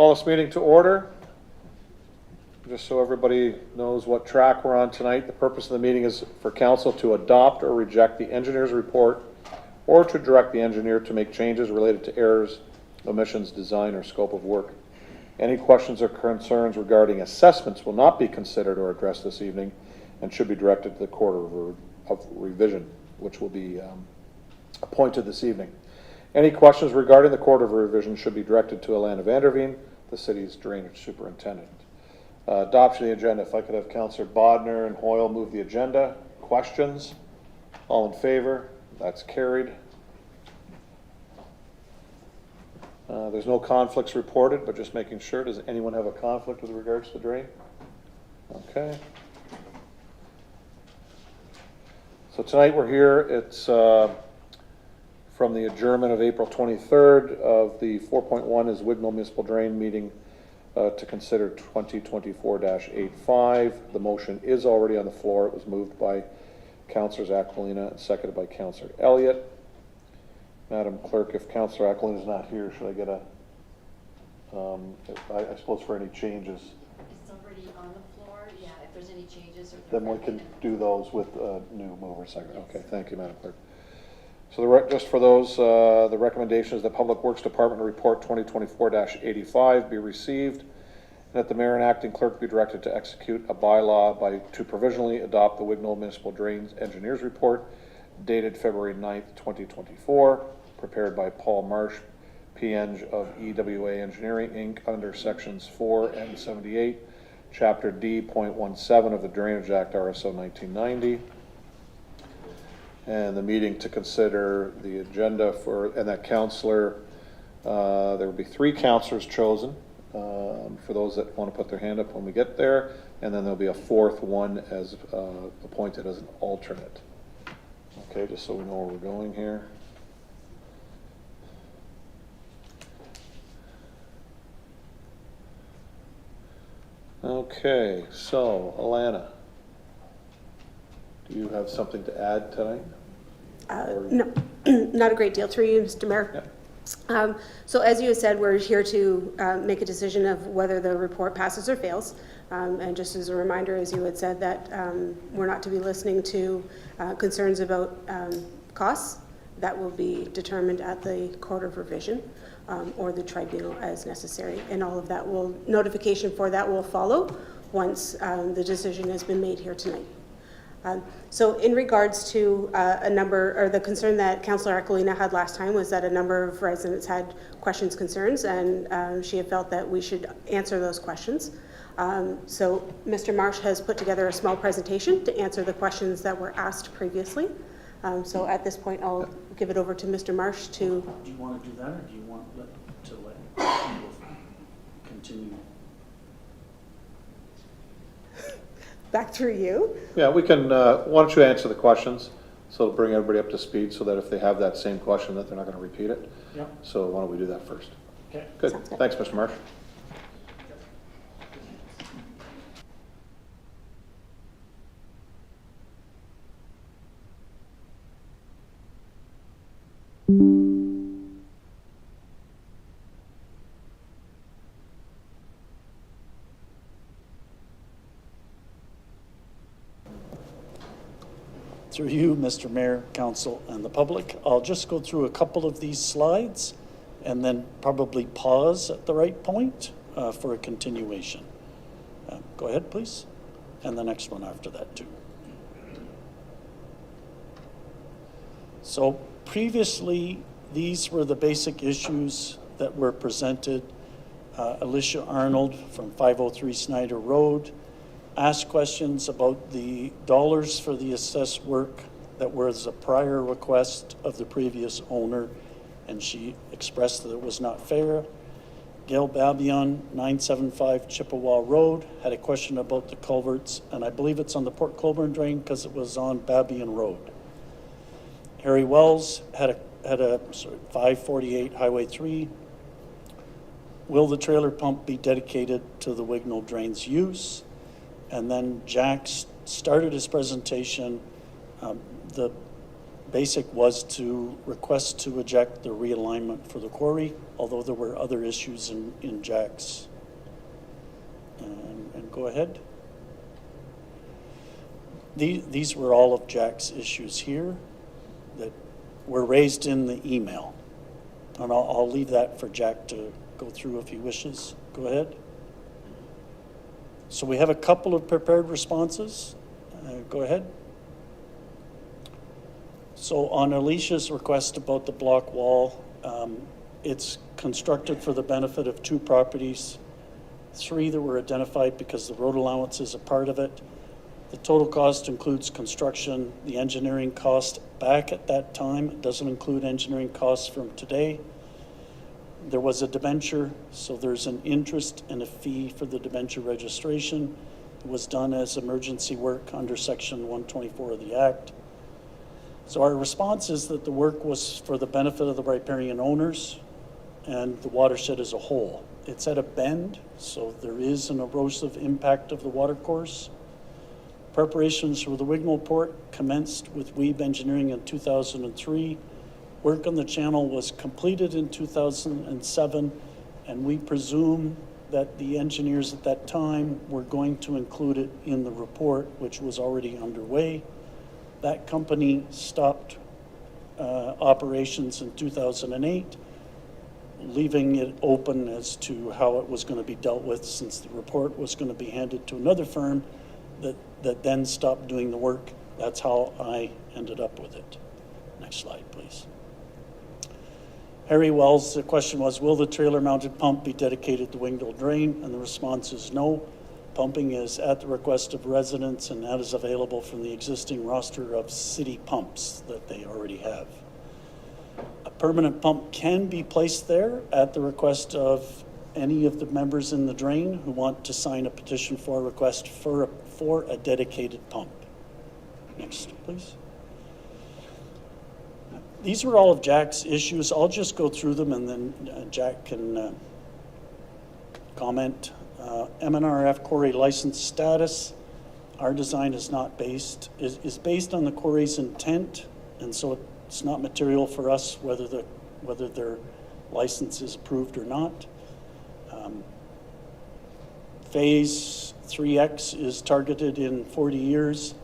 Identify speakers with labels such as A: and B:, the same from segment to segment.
A: Call this meeting to order. Just so everybody knows what track we're on tonight, the purpose of the meeting is for council to adopt or reject the engineer's report or to direct the engineer to make changes related to errors, omissions, design, or scope of work. Any questions or concerns regarding assessments will not be considered or addressed this evening and should be directed to the Court of Revision, which will be appointed this evening. Any questions regarding the Court of Revision should be directed to Alana Vanderveen, the city's drainage superintendent. Adoption of the agenda. If I could have Councillor Bodner and Hoyle move the agenda. Questions? All in favor? That's carried. There's no conflicts reported, but just making sure. Does anyone have a conflict with regards to the drain? Okay. So tonight we're here. It's from the adjournment of April 23rd of the 4.1 is Wignall Municipal Drain meeting to consider 2024-85. The motion is already on the floor. It was moved by Councillors Aquilina and seconded by Councillor Elliott. Madam Clerk, if Councillor Aquilina is not here, should I get a, I suppose for any changes?
B: It's already on the floor. Yeah, if there's any changes.
A: Then we can do those with new mover second.
B: Yes.
A: Okay, thank you, Madam Clerk. So just for those, the recommendation is the Public Works Department Report 2024-85 be received, and that the Mayor and Acting Clerk be directed to execute a bylaw to provisionally adopt the Wignall Municipal Drains Engineers Report dated February 9th, 2024, prepared by Paul Marsh, PEng of EWA Engineering, Inc., under Sections 4 and 78, Chapter D.17 of the Drainage Act, RSO 1990. And the meeting to consider the agenda and that councillor, there will be 3 councillors chosen for those that want to put their hand up when we get there, and then there'll be a 4th one as appointed as an alternate. Okay, just so we know where we're going here. Okay, so Alana, do you have something to add tonight?
C: No, not a great deal through you, Mr. Mayor.
A: Yeah.
C: So as you said, we're here to make a decision of whether the report passes or fails. And just as a reminder, as you had said, that we're not to be listening to concerns about costs. That will be determined at the Court of Revision or the tribunal as necessary. And all of that notification for that will follow once the decision has been made here tonight. So in regards to the concern that Councillor Aquilina had last time was that a number of residents had questions, concerns, and she had felt that we should answer those questions. So Mr. Marsh has put together a small presentation to answer the questions that were asked previously. So at this point, I'll give it over to Mr. Marsh to...
D: Do you want to do that, or do you want to let people continue?
C: Back through you.
A: Yeah, we can, why don't you answer the questions, so it'll bring everybody up to speed, so that if they have that same question, that they're not going to repeat it.
D: Yeah.
A: So why don't we do that first?
D: Okay.
A: Good. Thanks, Mr. Marsh.
D: Through you, Mr. Mayor, Council, and the public, I'll just go through a couple of these slides and then probably pause at the right point for a continuation. Go ahead, please. And the next one after that, too. So previously, these were the basic issues that were presented. Alicia Arnold from 503 Snyder Road asked questions about the dollars for the assessed work that was a prior request of the previous owner, and she expressed that it was not fair. Gail Babion, 975 Chippewa Road, had a question about the culverts, and I believe it's on the Port Colborne drain because it was on Babion Road. Harry Wells had a 548 Highway 3. Will the trailer pump be dedicated to the Wignall drain's use? And then Jack started his presentation. The basic was to request to eject the realignment for the quarry, although there were other issues in Jack's. And go ahead. These were all of Jack's issues here that were raised in the email. And I'll leave that for Jack to go through if he wishes. Go ahead. So we have a couple of prepared responses. Go ahead. So on Alicia's request about the block wall, it's constructed for the benefit of 2 properties, 3 that were identified because the road allowance is a part of it. The total cost includes construction, the engineering cost back at that time. It doesn't include engineering costs from today. There was a debenture, so there's an interest and a fee for the debenture registration. It was done as emergency work under Section 124 of the Act. So our response is that the work was for the benefit of the riparian owners and the watershed as a whole. It's at a bend, so there is an erosive impact of the watercourse. Preparations for the Wignall Port commenced with Weeb Engineering in 2003. Work on the channel was completed in 2007, and we presume that the engineers at that time were going to include it in the report, which was already underway. That company stopped operations in 2008, leaving it open as to how it was going to be dealt with, since the report was going to be handed to another firm that then stopped doing the work. That's how I ended up with it. Next slide, please. Harry Wells, the question was, will the trailer-mounted pump be dedicated to Wingdale Drain? And the response is no. Pumping is at the request of residents, and that is available from the existing roster of city pumps that they already have. A permanent pump can be placed there at the request of any of the members in the drain who want to sign a petition for a request for a dedicated pump. Next, please. These were all of Jack's issues. I'll just go through them, and then Jack can comment. MNRF quarry license status. Our design is based on the quarry's intent, and so it's not material for us whether their license is approved or not. Phase 3X is targeted in 40 years.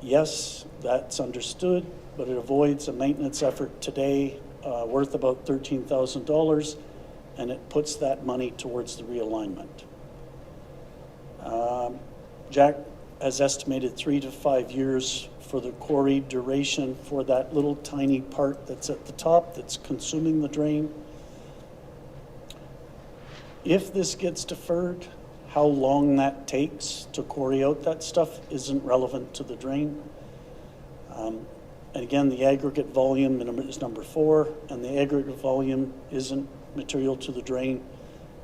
D: Yes, that's understood, but it avoids a maintenance effort today worth about $13,000, and it puts that money towards the realignment. Jack has estimated 3 to 5 years for the quarry duration for that little tiny part that's at the top that's consuming the drain. If this gets deferred, how long that takes to quarry out that stuff isn't relevant to the drain. And again, the aggregate volume is number 4, and the aggregate volume isn't material to the drain.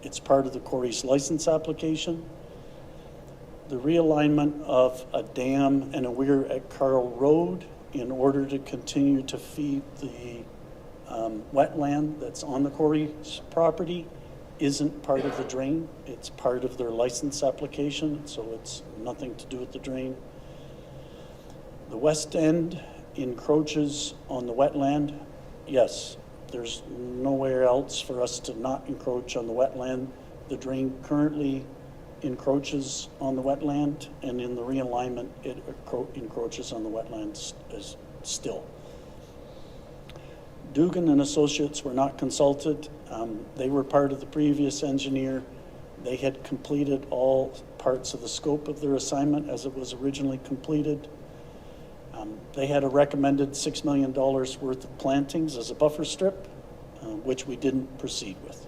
D: It's part of the quarry's license application. The realignment of a dam and a weir at Carl Road in order to continue to feed the wetland that's on the quarry's property isn't part of the drain. It's part of their license application, so it's nothing to do with the drain. The west end encroaches on the wetland. Yes, there's nowhere else for us to not encroach on the wetland. The drain currently encroaches on the wetland, and in the realignment, it encroaches on the wetlands as still. Dugan and Associates were not consulted. They were part of the previous engineer. They had completed all parts of the scope of their assignment as it was originally completed. They had a recommended $6 million worth of plantings as a buffer strip, which we didn't proceed with.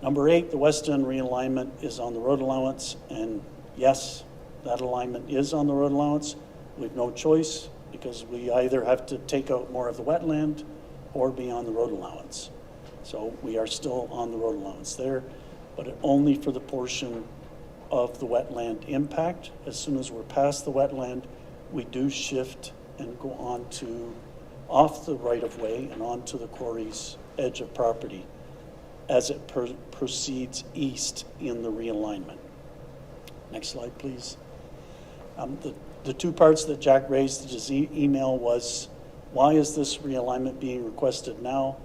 D: Number 8, the west end realignment is on the road allowance, and yes, that alignment is on the road allowance. We've no choice, because we either have to take out more of the wetland or be on the road allowance. So we are still on the road allowance there, but only for the portion of the wetland impact. As soon as we're past the wetland, we do shift and go on to off the right of way and onto the quarry's edge of property as it proceeds east in the realignment. Next slide, please. The 2 parts that Jack raised in his email was Why is this realignment being requested now?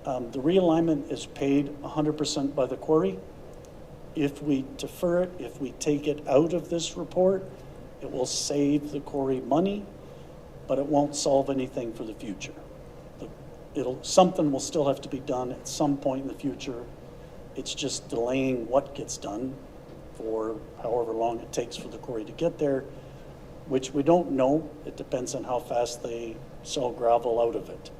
D: The realignment is paid 100% by the quarry. If we defer it, if we take it out of this report, it will save the quarry money, but it won't solve anything for the future. Something will still have to be done at some point in the future. It's just delaying what gets done for however long it takes for the quarry to get there, which we don't know. It depends on how fast they sell gravel out of it.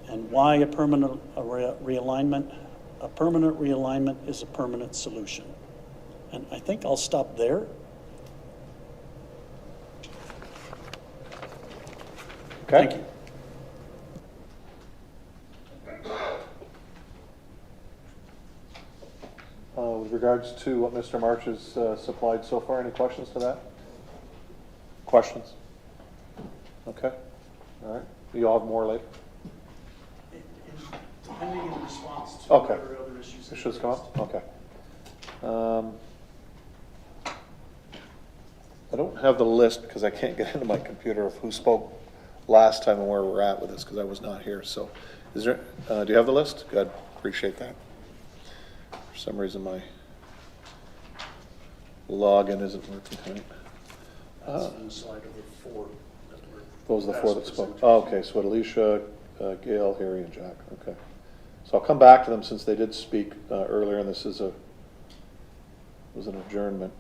D: And why a permanent realignment? A permanent realignment is a permanent solution. And I think I'll stop there.
A: Okay.
D: Thank you.
A: With regards to what Mr. March has supplied so far, any questions to that? Questions? Okay, all right. You all have more later?
D: Depending in response to
A: Okay.
D: whatever other issues.
A: Issues come up? Okay. I don't have the list because I can't get into my computer of who spoke last time and where we're at with this because I was not here. So is there, do you have the list? Good, appreciate that. For some reason my login isn't working tonight.
D: That's on the slide of the four.
A: Those are the four that spoke. Oh, okay, so Alicia, Gail, Harry, and Jack. Okay. So I'll come back to them since they did speak earlier, and this is was an adjournment.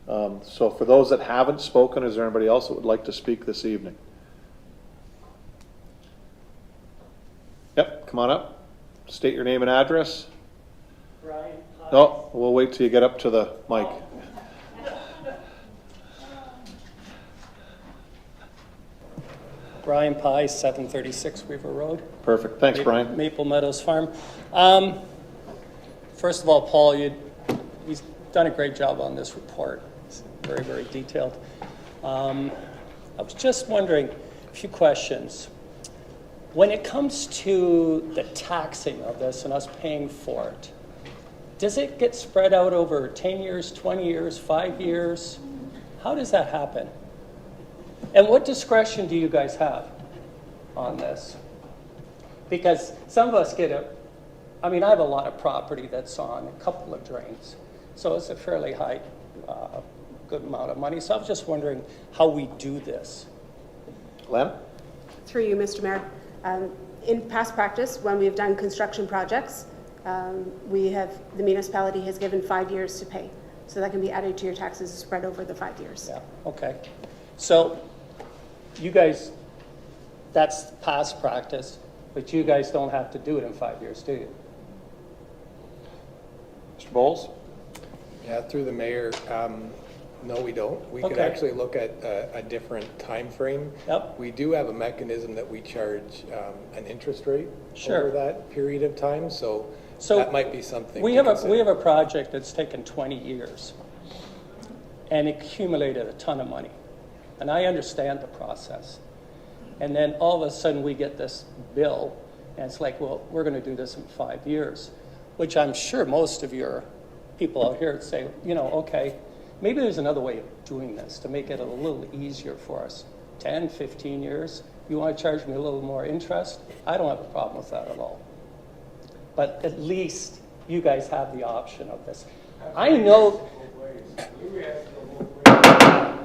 A: So for those that haven't spoken, is there anybody else that would like to speak this evening? Yep, come on up. State your name and address.
E: Brian.
A: No, we'll wait till you get up to the mic.
E: Brian Pye, 736 Weaver Road.
A: Perfect. Thanks, Brian.
E: Maple Meadows Farm. First of all, Paul, you've done a great job on this report. It's very, very detailed. I was just wondering a few questions. When it comes to the taxing of this and us paying for it, does it get spread out over 10 years, 20 years, 5 years? How does that happen? And what discretion do you guys have on this? Because some of us get I have a lot of property that's on a couple of drains. So it's a fairly high, good amount of money. So I was just wondering how we do this.
A: Len?
C: Through you, Mr. Mayor. In past practice, when we've done construction projects, the municipality has given 5 years to pay. So that can be added to your taxes spread over the 5 years.
E: Yeah, okay. So you guys, that's past practice, but you guys don't have to do it in 5 years, do you?
A: Mr. Bowles?
F: Yeah, through the mayor, no, we don't. We could
E: Okay.
F: actually look at a different time frame.
E: Yep.
F: We do have a mechanism that we charge an interest rate
E: Sure.
F: over that period of time, so that might be something
E: We
F: to
E: have
F: consider.
E: a project that's taken 20 years and accumulated a ton of money. And I understand the process. And then all of a sudden we get this bill and it's like, well, we're going to do this in 5 years, which I'm sure most of your people out here would say, okay, maybe there's another way of doing this to make it a little easier for us. 10, 15 years, you want to charge me a little more interest? I don't have a problem with that at all. But at least you guys have the option of this. I know.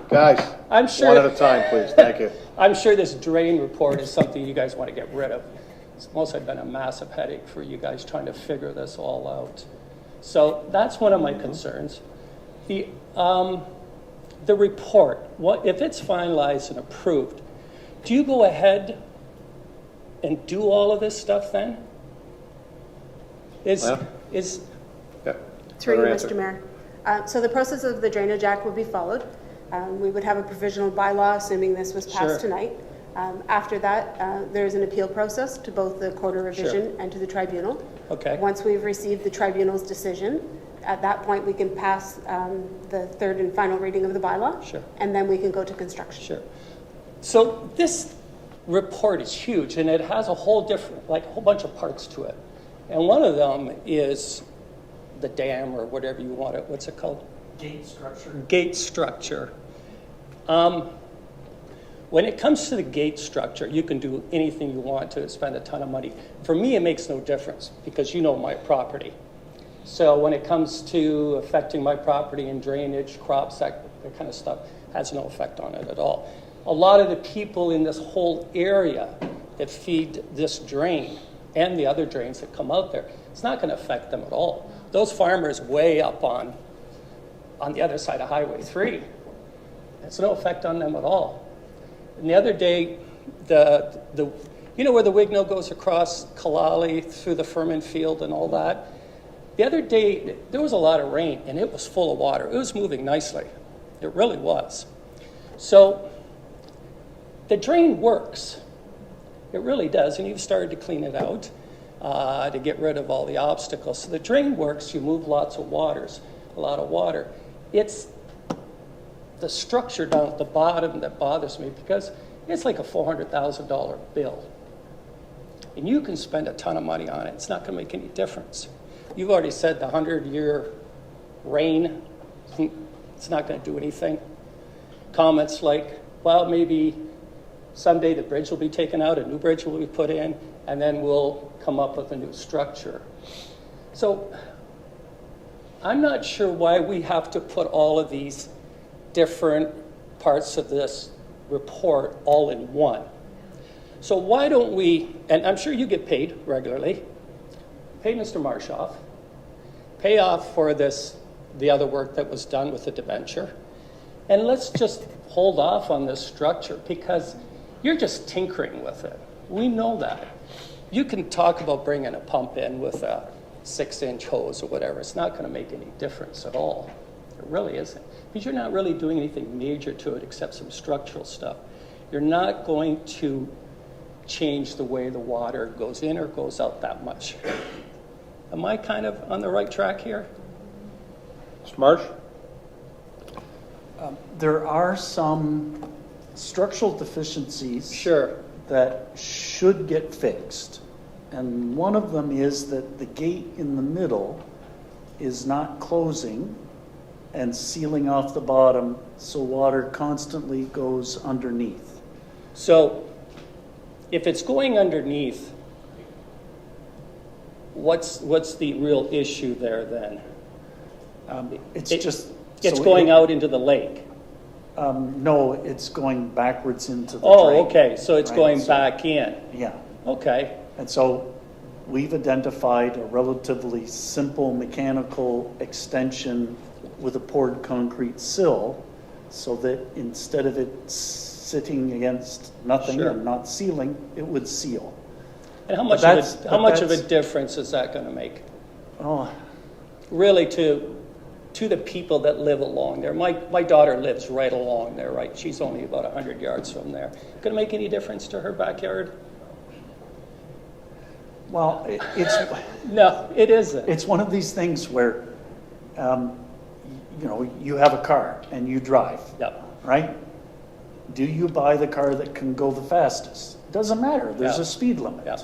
A: Guys,
E: I'm sure.
A: one at a time, please. Thank you.
E: I'm sure this drain report is something you guys want to get rid of. It's mostly been a massive headache for you guys trying to figure this all out. So that's one of my concerns. The report, if it's finalized and approved, do you go ahead and do all of this stuff then?
A: Yeah.
C: Through you,
A: Another answer.
C: Mr. Mayor. So the process of the Drainage Act would be followed. We would have a provisional bylaw, assuming this was passed
E: Sure.
C: tonight. After that, there's an appeal process to both the Court of Revision and to the tribunal.
E: Okay.
C: Once we've received the tribunal's decision, at that point we can pass the third and final reading of the bylaw.
E: Sure.
C: And then we can go to construction.
E: Sure. So this report is huge, and it has a whole bunch of parts to it. And one of them is the dam, or whatever you want it. What's it called?
D: Gate structure.
E: Gate structure. When it comes to the gate structure, you can do anything you want to spend a ton of money. For me, it makes no difference because you know my property. So when it comes to affecting my property and drainage, crops, that kind of stuff has no effect on it at all. A lot of the people in this whole area that feed this drain and the other drains that come out there, it's not going to affect them at all. Those farmers way up on the other side of Highway 3, it's no effect on them at all. And the other day, you know where the Wignell goes across Kalali through the Furman Field and all that? The other day, there was a lot of rain, and it was full of water. It was moving nicely. It really was. So the drain works. It really does, and you've started to clean it out to get rid of all the obstacles. So the drain works. You move a lot of water. It's the structure down at the bottom that bothers me because it's like a $400,000 bill. And you can spend a ton of money on it. It's not going to make any difference. You've already said the 100-year rain, it's not going to do anything. Comments like, well, maybe someday the bridge will be taken out, a new bridge will be put in, and then we'll come up with a new structure. So I'm not sure why we have to put all of these different parts of this report all in one. So why don't we, and I'm sure you get paid regularly, pay Mr. Marshoff, pay off for the other work that was done with the debenture, and let's just hold off on this structure because you're just tinkering with it. We know that. You can talk about bringing a pump in with a 6-inch hose or whatever. It's not going to make any difference at all. It really isn't. Because you're not really doing anything major to it except some structural stuff. You're not going to change the way the water goes in or goes out that much. Am I kind of on the right track here?
A: Mr. Marsh?
D: There are some structural deficiencies
E: Sure.
D: that should get fixed. And one of them is that the gate in the middle is not closing and sealing off the bottom so water constantly goes underneath.
E: So if it's going underneath, what's the real issue there then? It's going out into the lake.
D: No, it's going backwards into the drain.
E: Oh, okay, so it's
D: right?
E: going
D: So-
E: back in.
D: Yeah.
E: Okay,
D: And so we've identified a relatively simple mechanical extension with a poured concrete sill so that instead of it sitting against nothing
E: Sure.
D: and not sealing, it would seal.
E: and how
D: But
E: much of a
D: that's-
E: difference is that going to make?
D: Oh,
E: Really to the people that live along there. My daughter lives right along there, right? She's only about 100 yards from there. Going to make any difference to her backyard?
D: well,
E: No, it isn't.
D: it's one of these things where, you have a car and you drive,
E: Yep.
D: right? Do you buy the car that can go the fastest? Doesn't matter. There's
E: Yeah.
D: a speed limit.
E: Yeah.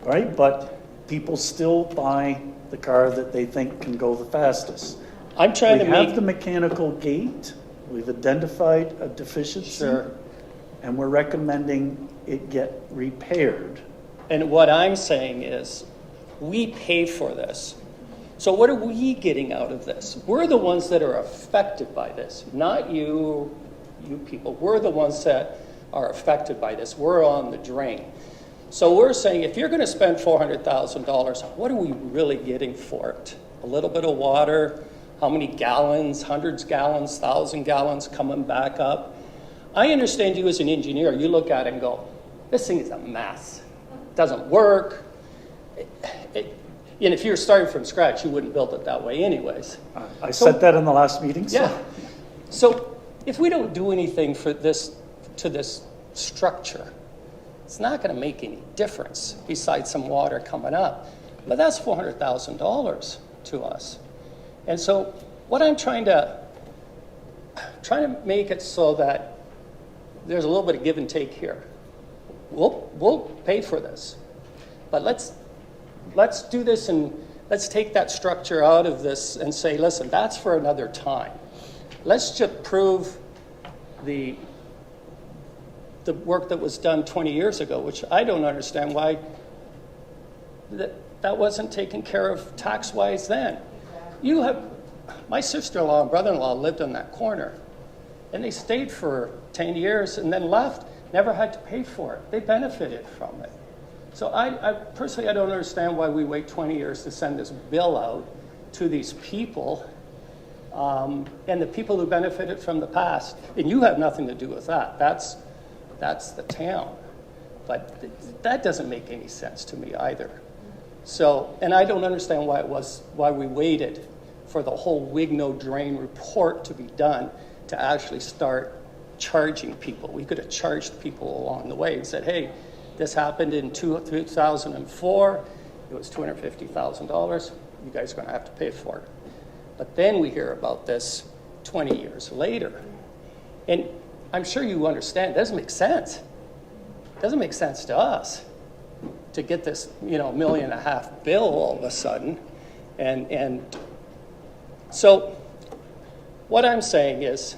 D: Right? But people still buy the car that they think can go the fastest.
E: I'm trying
D: We
E: to
D: have
E: make
D: the mechanical gate. We've identified a deficiency.
E: Sure.
D: And we're recommending it get repaired.
E: And what I'm saying is, we pay for this. So what are we getting out of this? We're the ones that are affected by this, not you people. We're the ones that are affected by this. We're on the drain. So we're saying, if you're going to spend $400,000, what are we really getting for it? A little bit of water, how many gallons, hundreds gallons, 1,000 gallons coming back up? I understand you as an engineer, you look at it and go, this thing is a mess. It doesn't work. And if you're starting from scratch, you wouldn't build it that way anyways.
D: I said that in the last meeting. So.
E: Yeah. So if we don't do anything for this structure, it's not going to make any difference besides some water coming up. But that's $400,000 to us. And so what I'm trying to make it so that there's a little bit of give and take here. We'll pay for this. But let's do this and let's take that structure out of this and say, listen, that's for another time. Let's just prove the the work that was done 20 years ago, which I don't understand why that wasn't taken care of tax-wise then. My sister-in-law and brother-in-law lived on that corner, and they stayed for 10 years and then left, never had to pay for it. They benefited from it. So I personally, I don't understand why we wait 20 years to send this bill out to these people, and the people who benefited from the past. And you have nothing to do with that. That's the town. But that doesn't make any sense to me either. So, and I don't understand why we waited for the whole Wigno drain report to be done to actually start charging people. We could have charged people along the way and said, hey, this happened in 2004. It was $250,000. You guys are going to have to pay for it. But then we hear about this 20 years later. And I'm sure you understand, it doesn't make sense. It doesn't make sense to us to get this, $1.5 million bill all of a sudden. And so what I'm saying is,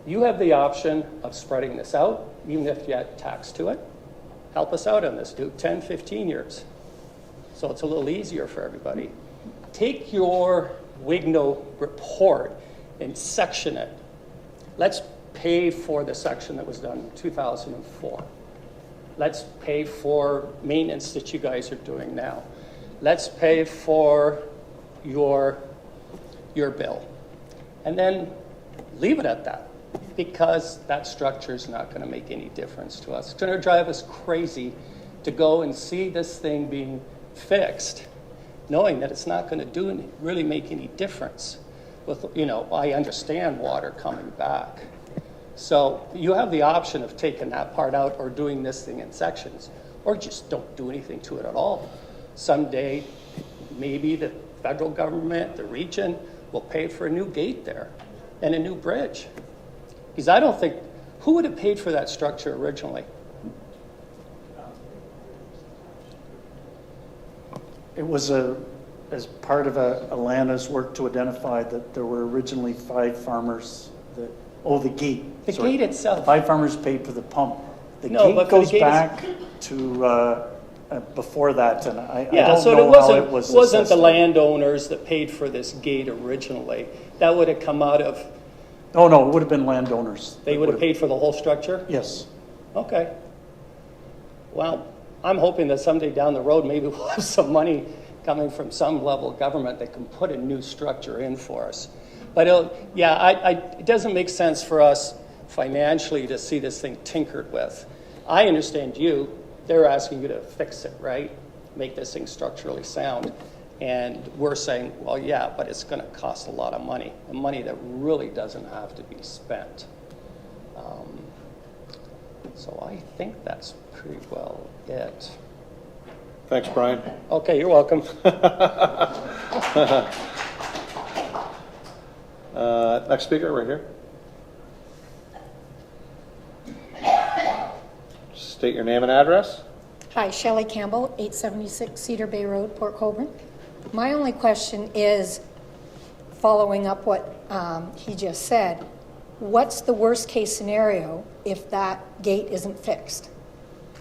E: you have the option of spreading this out, even if you add tax to it. Help us out on this, do 10, 15 years. So it's a little easier for everybody. Take your Wigno report and section it. Let's pay for the section that was done in 2004. Let's pay for maintenance that you guys are doing now. Let's pay for your bill. And then leave it at that, because that structure is not going to make any difference to us. It's going to drive us crazy to go and see this thing being fixed, knowing that it's not going to really make any difference. With, I understand water coming back. So you have the option of taking that part out or doing this thing in sections, or just don't do anything to it at all. Someday, maybe the federal government, the region, will pay for a new gate there and a new bridge. Because I don't think, who would have paid for that structure originally?
D: It was as part of Alana's work to identify that there were originally 5 farmers that, the gate.
E: The gate itself.
D: 5 farmers paid for the pump. The
E: No,
D: gate
E: but
D: goes
E: the gate
D: back to before that, and I
E: Yeah,
D: don't
E: so
D: know how it was
E: wasn't the
D: assessed.
E: landowners that paid for this gate originally. That would have come out of,
D: Oh, no, it would have been landowners.
E: they would have paid for the whole structure?
D: Yes.
E: Okay. Well, I'm hoping that someday down the road, maybe we'll have some money coming from some level of government that can put a new structure in for us. But it doesn't make sense for us financially to see this thing tinkered with. I understand they're asking you to fix it, right? Make this thing structurally sound. And we're saying, well, yeah, but it's going to cost a lot of money, and money that really doesn't have to be spent. So I think that's pretty well it.
A: Thanks, Brian.
E: Okay, you're welcome.
A: Next speaker, right here. State your name and address.
G: Hi, Shelley Campbell, 876 Cedar Bay Road, Port Colborne. My only question is, following up what he just said, what's the worst case scenario if that gate isn't fixed?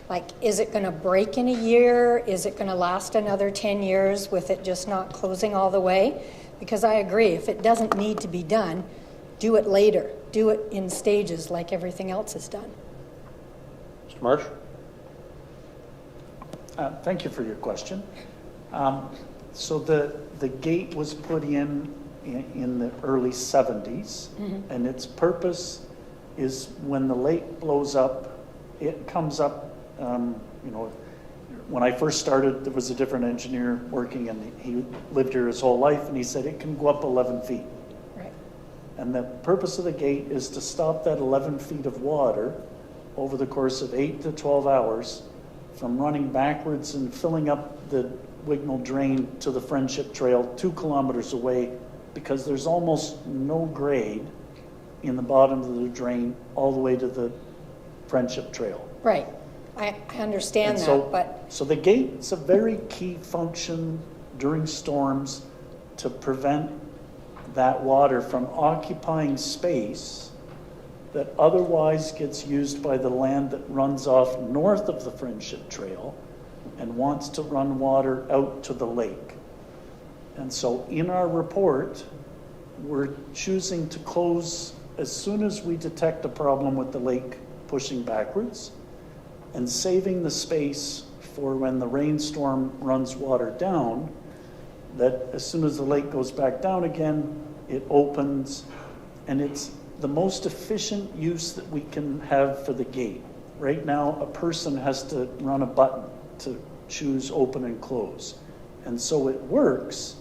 G: Like, is it going to break in a year? Is it going to last another 10 years with it just not closing all the way? Because I agree, if it doesn't need to be done, do it later. Do it in stages like everything else is done.
A: Mr. Marsh?
D: Thank you for your question. So the gate was put in the early 70s, and its purpose is when the lake blows up, it comes up, when I first started, there was a different engineer working, and he lived here his whole life, and he said it can go up 11 feet.
G: Right.
D: And the purpose of the gate is to stop that 11 feet of water over the course of 8 to 12 hours from running backwards and filling up the Wignall drain to the Friendship Trail 2 kilometers away, because there's almost no grade in the bottom of the drain all the way to the Friendship Trail.
G: Right. I understand
D: And
G: that, but
D: so the gate's a very key function during storms to prevent that water from occupying space that otherwise gets used by the land that runs off north of the Friendship Trail and wants to run water out to the lake. And so in our report, we're choosing to close as soon as we detect a problem with the lake pushing backwards, and saving the space for when the rainstorm runs water down, that as soon as the lake goes back down again, it opens, and it's the most efficient use that we can have for the gate. Right now, a person has to run a button to choose open and close. And so it works,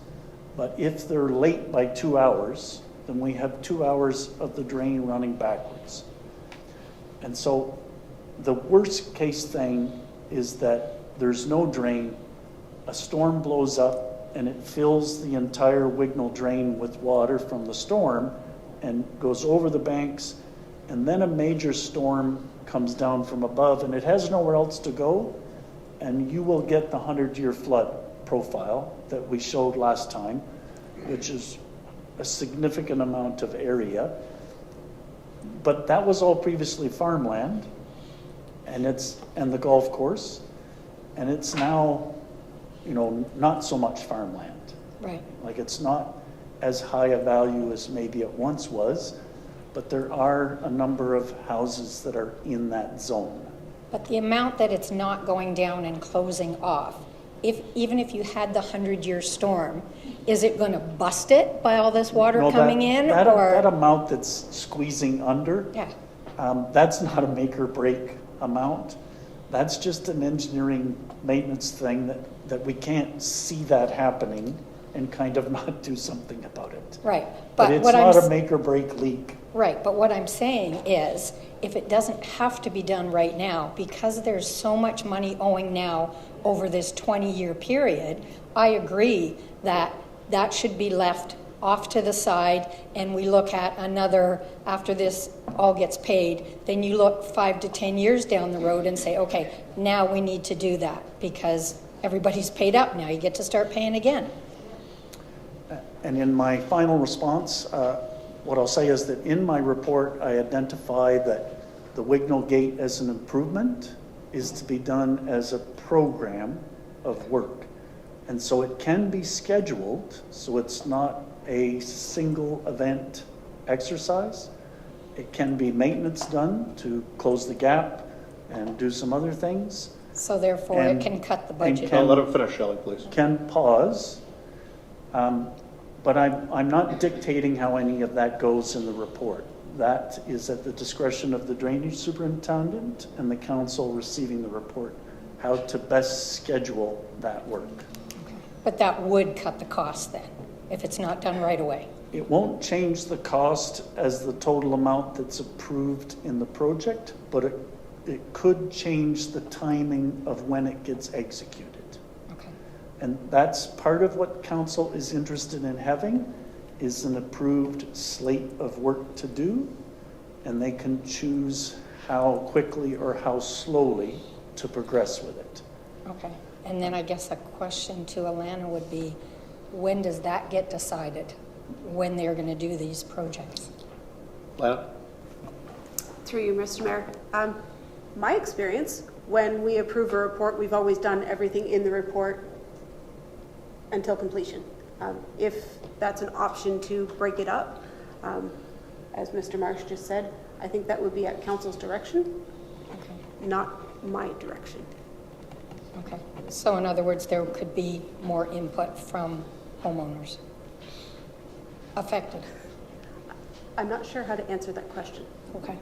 D: but if they're late by 2 hours, then we have 2 hours of the drain running backwards. And so the worst case thing is that there's no drain, a storm blows up and it fills the entire Wignall drain with water from the storm and goes over the banks, and then a major storm comes down from above and it has nowhere else to go, and you will get the 100-year flood profile that we showed last time, which is a significant amount of area. But that was all previously farmland, and the golf course, and it's now, not so much farmland.
G: Right.
D: Like, it's not as high a value as maybe it once was, but there are a number of houses that are in that zone.
G: But the amount that it's not going down and closing off, even if you had the 100-year storm, is it going to bust it by all this water
D: No,
G: coming in?
D: That amount that's squeezing under,
G: Yeah.
D: that's not a make or break amount. That's just an engineering maintenance thing that we can't see that happening and kind of not do something about it.
G: Right.
D: But it's not a make or break leak.
G: Right, but what I'm saying is, if it doesn't have to be done right now, because there's so much money owing now over this 20-year period, I agree that that should be left off to the side, and we look at another, after this all gets paid, then you look 5 to 10 years down the road and say, okay, now we need to do that because everybody's paid up. Now you get to start paying again.
D: And in my final response, what I'll say is that in my report, I identify that the Wignall Gate as an improvement is to be done as a program of work. And so it can be scheduled, so it's not a single event exercise. It can be maintenance done to close the gap and do some other things.
G: So therefore,
D: And-
G: it can cut the
D: and
G: budget.
D: can-
A: Let him finish, Shelley, please.
D: Can pause, but I'm not dictating how any of that goes in the report. That is at the discretion of the drainage superintendent and the council receiving the report, how to best schedule that work.
G: But that would cut the cost then, if it's not done right away.
D: It won't change the cost as the total amount that's approved in the project, but it could change the timing of when it gets executed.
G: Okay.
D: And that's part of what council is interested in having, is an approved slate of work to do, and they can choose how quickly or how slowly to progress with it.
G: Okay. And then I guess a question to Alana would be, when does that get decided? When they're going to do these projects?
A: Lana?
C: Through you, Mr. Mayor. My experience, when we approve a report, we've always done everything in the report until completion. If that's an option to break it up, as Mr. Marsh just said, I think that would be at council's direction,
G: Okay.
C: not my direction.
G: Okay. So in other words, there could be more input from homeowners affected.
C: I'm not sure how to answer that question.
G: Okay.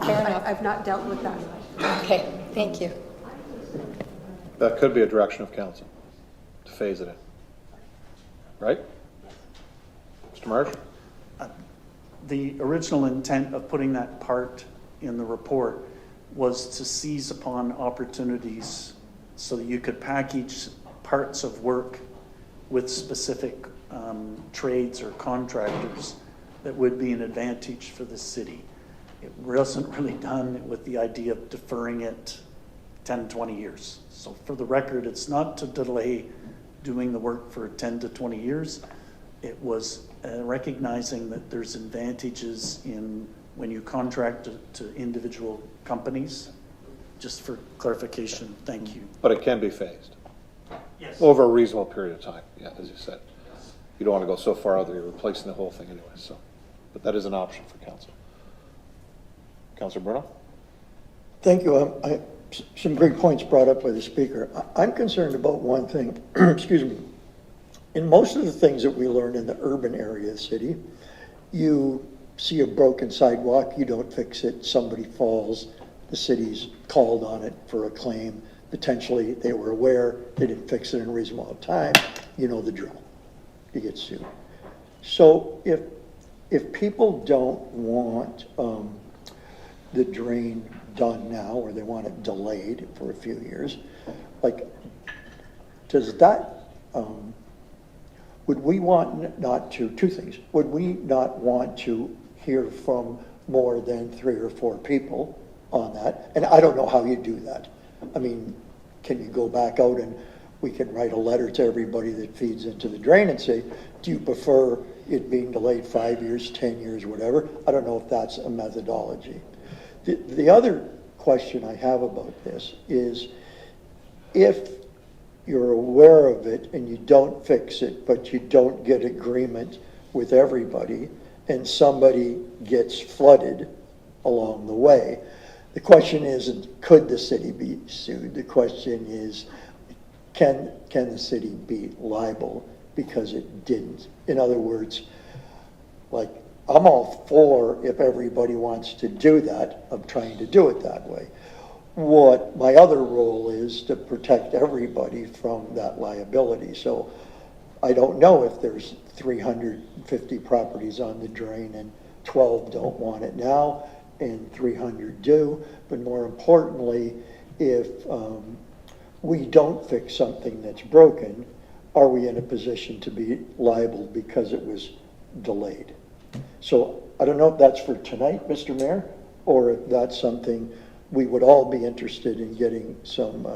G: Fair enough.
C: I've not dealt with that.
G: Okay. Thank you.
A: That could be a direction of council, to phase it in. Right? Mr. Marsh?
D: The original intent of putting that part in the report was to seize upon opportunities so that you could package parts of work with specific trades or contractors that would be an advantage for the city. It wasn't really done with the idea of deferring it 10, 20 years. So for the record, it's not to delay doing the work for 10 to 20 years. It was recognizing that there's advantages in when you contract to individual companies? Just for clarification, thank you.
A: But it can be phased
D: Yes.
A: over a reasonable period of time, yeah, as you said. You don't want to go so far out that you're replacing the whole thing anyway, so. But that is an option for council. Councilor Bruno?
H: Thank you. Some great points brought up by the speaker. I'm concerned about one thing, excuse me. In most of the things that we learn in the urban area of the city, you see a broken sidewalk, you don't fix it, somebody falls, the city's called on it for a claim. Potentially, they were aware, they didn't fix it in a reasonable amount of time, you know the drill. You get sued. So if people don't want the drain done now, or they want it delayed for a few years, like, does that, would we want not to, two things, would we not want to hear from more than 3 or 4 people on that? And I don't know how you do that. I mean, can you go back out and we can write a letter to everybody that feeds into the drain and say, do you prefer it being delayed 5 years, 10 years, whatever? I don't know if that's a methodology. The other question I have about this is, if you're aware of it and you don't fix it, but you don't get agreement with everybody, and somebody gets flooded along the way, the question isn't, could the city be sued? The question is, can the city be liable because it didn't? In other words, like, I'm all for, if everybody wants to do that, of trying to do it that way. What my other role is to protect everybody from that liability. So I don't know if there's 350 properties on the drain and 12 don't want it now and 300 do, but more importantly, if we don't fix something that's broken, are we in a position to be liable because it was delayed? So I don't know if that's for tonight, Mr. Mayor, or if that's something we would all be interested in getting some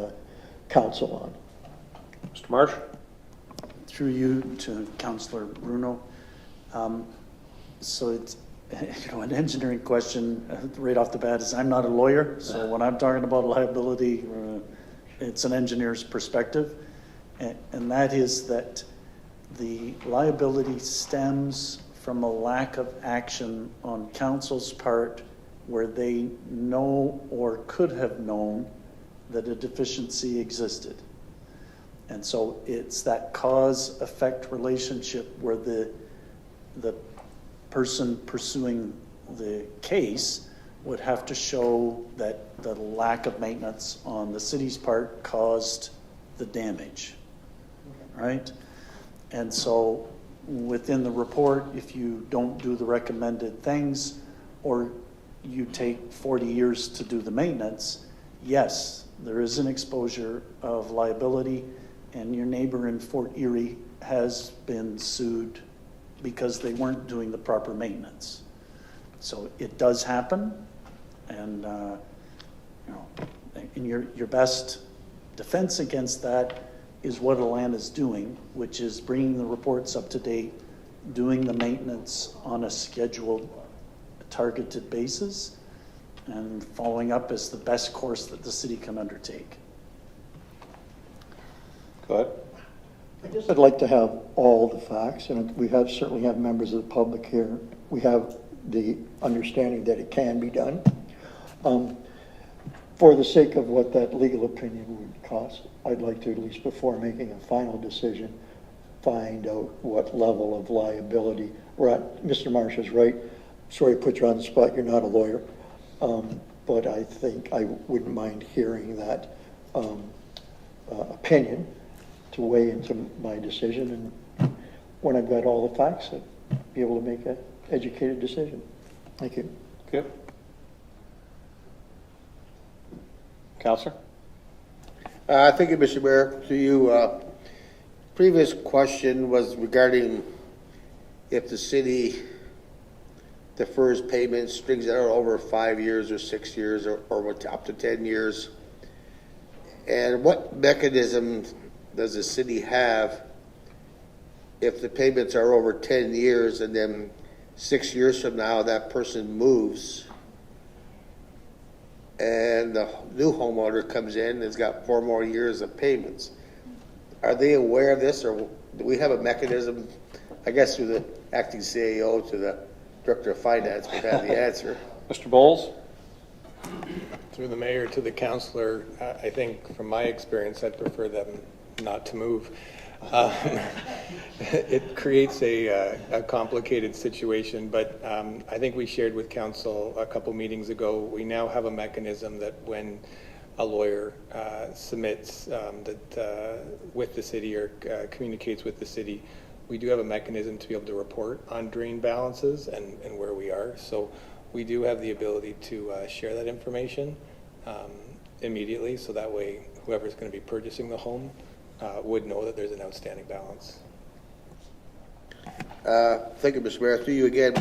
H: counsel on.
A: Mr. Marsh?
D: Through you to Councillor Bruno. So it's, an engineering question right off the bat is, I'm not a lawyer, so when I'm talking about liability, it's an engineer's perspective. And that is that the liability stems from a lack of action on council's part where they know or could have known that a deficiency existed. And so it's that cause-effect relationship where the person pursuing the case would have to show that the lack of maintenance on the city's part caused the damage, right? And so within the report, if you don't do the recommended things, or you take 40 years to do the maintenance, yes, there is an exposure of liability, and your neighbor in Fort Erie has been sued because they weren't doing the proper maintenance. So it does happen, and and your best defense against that is what Alana is doing, which is bringing the reports up to date, doing the maintenance on a scheduled, targeted basis, and following up is the best course that the city can undertake.
A: Go ahead.
H: I guess I'd like to have all the facts, and we certainly have members of the public here. We have the understanding that it can be done. For the sake of what that legal opinion would cost, I'd like to, at least before making a final decision, find out what level of liability we're at. Mr. Marsh is right. Sorry to put you on the spot. You're not a lawyer. But I think I wouldn't mind hearing that opinion to weigh into my decision. And when I've got all the facts, I'll be able to make an educated decision. Thank you.
A: Okay. Counselor?
I: Thank you, Mr. Mayor. To you, previous question was regarding if the city defers payments, strings that are over 5 years or 6 years or up to 10 years. And what mechanism does the city have if the payments are over 10 years and then 6 years from now, that person moves and the new homeowner comes in and has got 4 more years of payments. Are they aware of this, or do we have a mechanism, I guess through the acting CAO to the Director of Finance would have the answer?
A: Mr. Bowles?
F: Through the mayor to the councillor, I think from my experience, I'd prefer them not to move. It creates a complicated situation, but I think we shared with council a couple meetings ago, we now have a mechanism that when a lawyer submits with the city or communicates with the city, we do have a mechanism to be able to report on drain balances and where we are. So we do have the ability to share that information immediately, so that way whoever's going to be purchasing the home would know that there's an outstanding balance.
I: Thank you, Mr. Mayor. Through you again,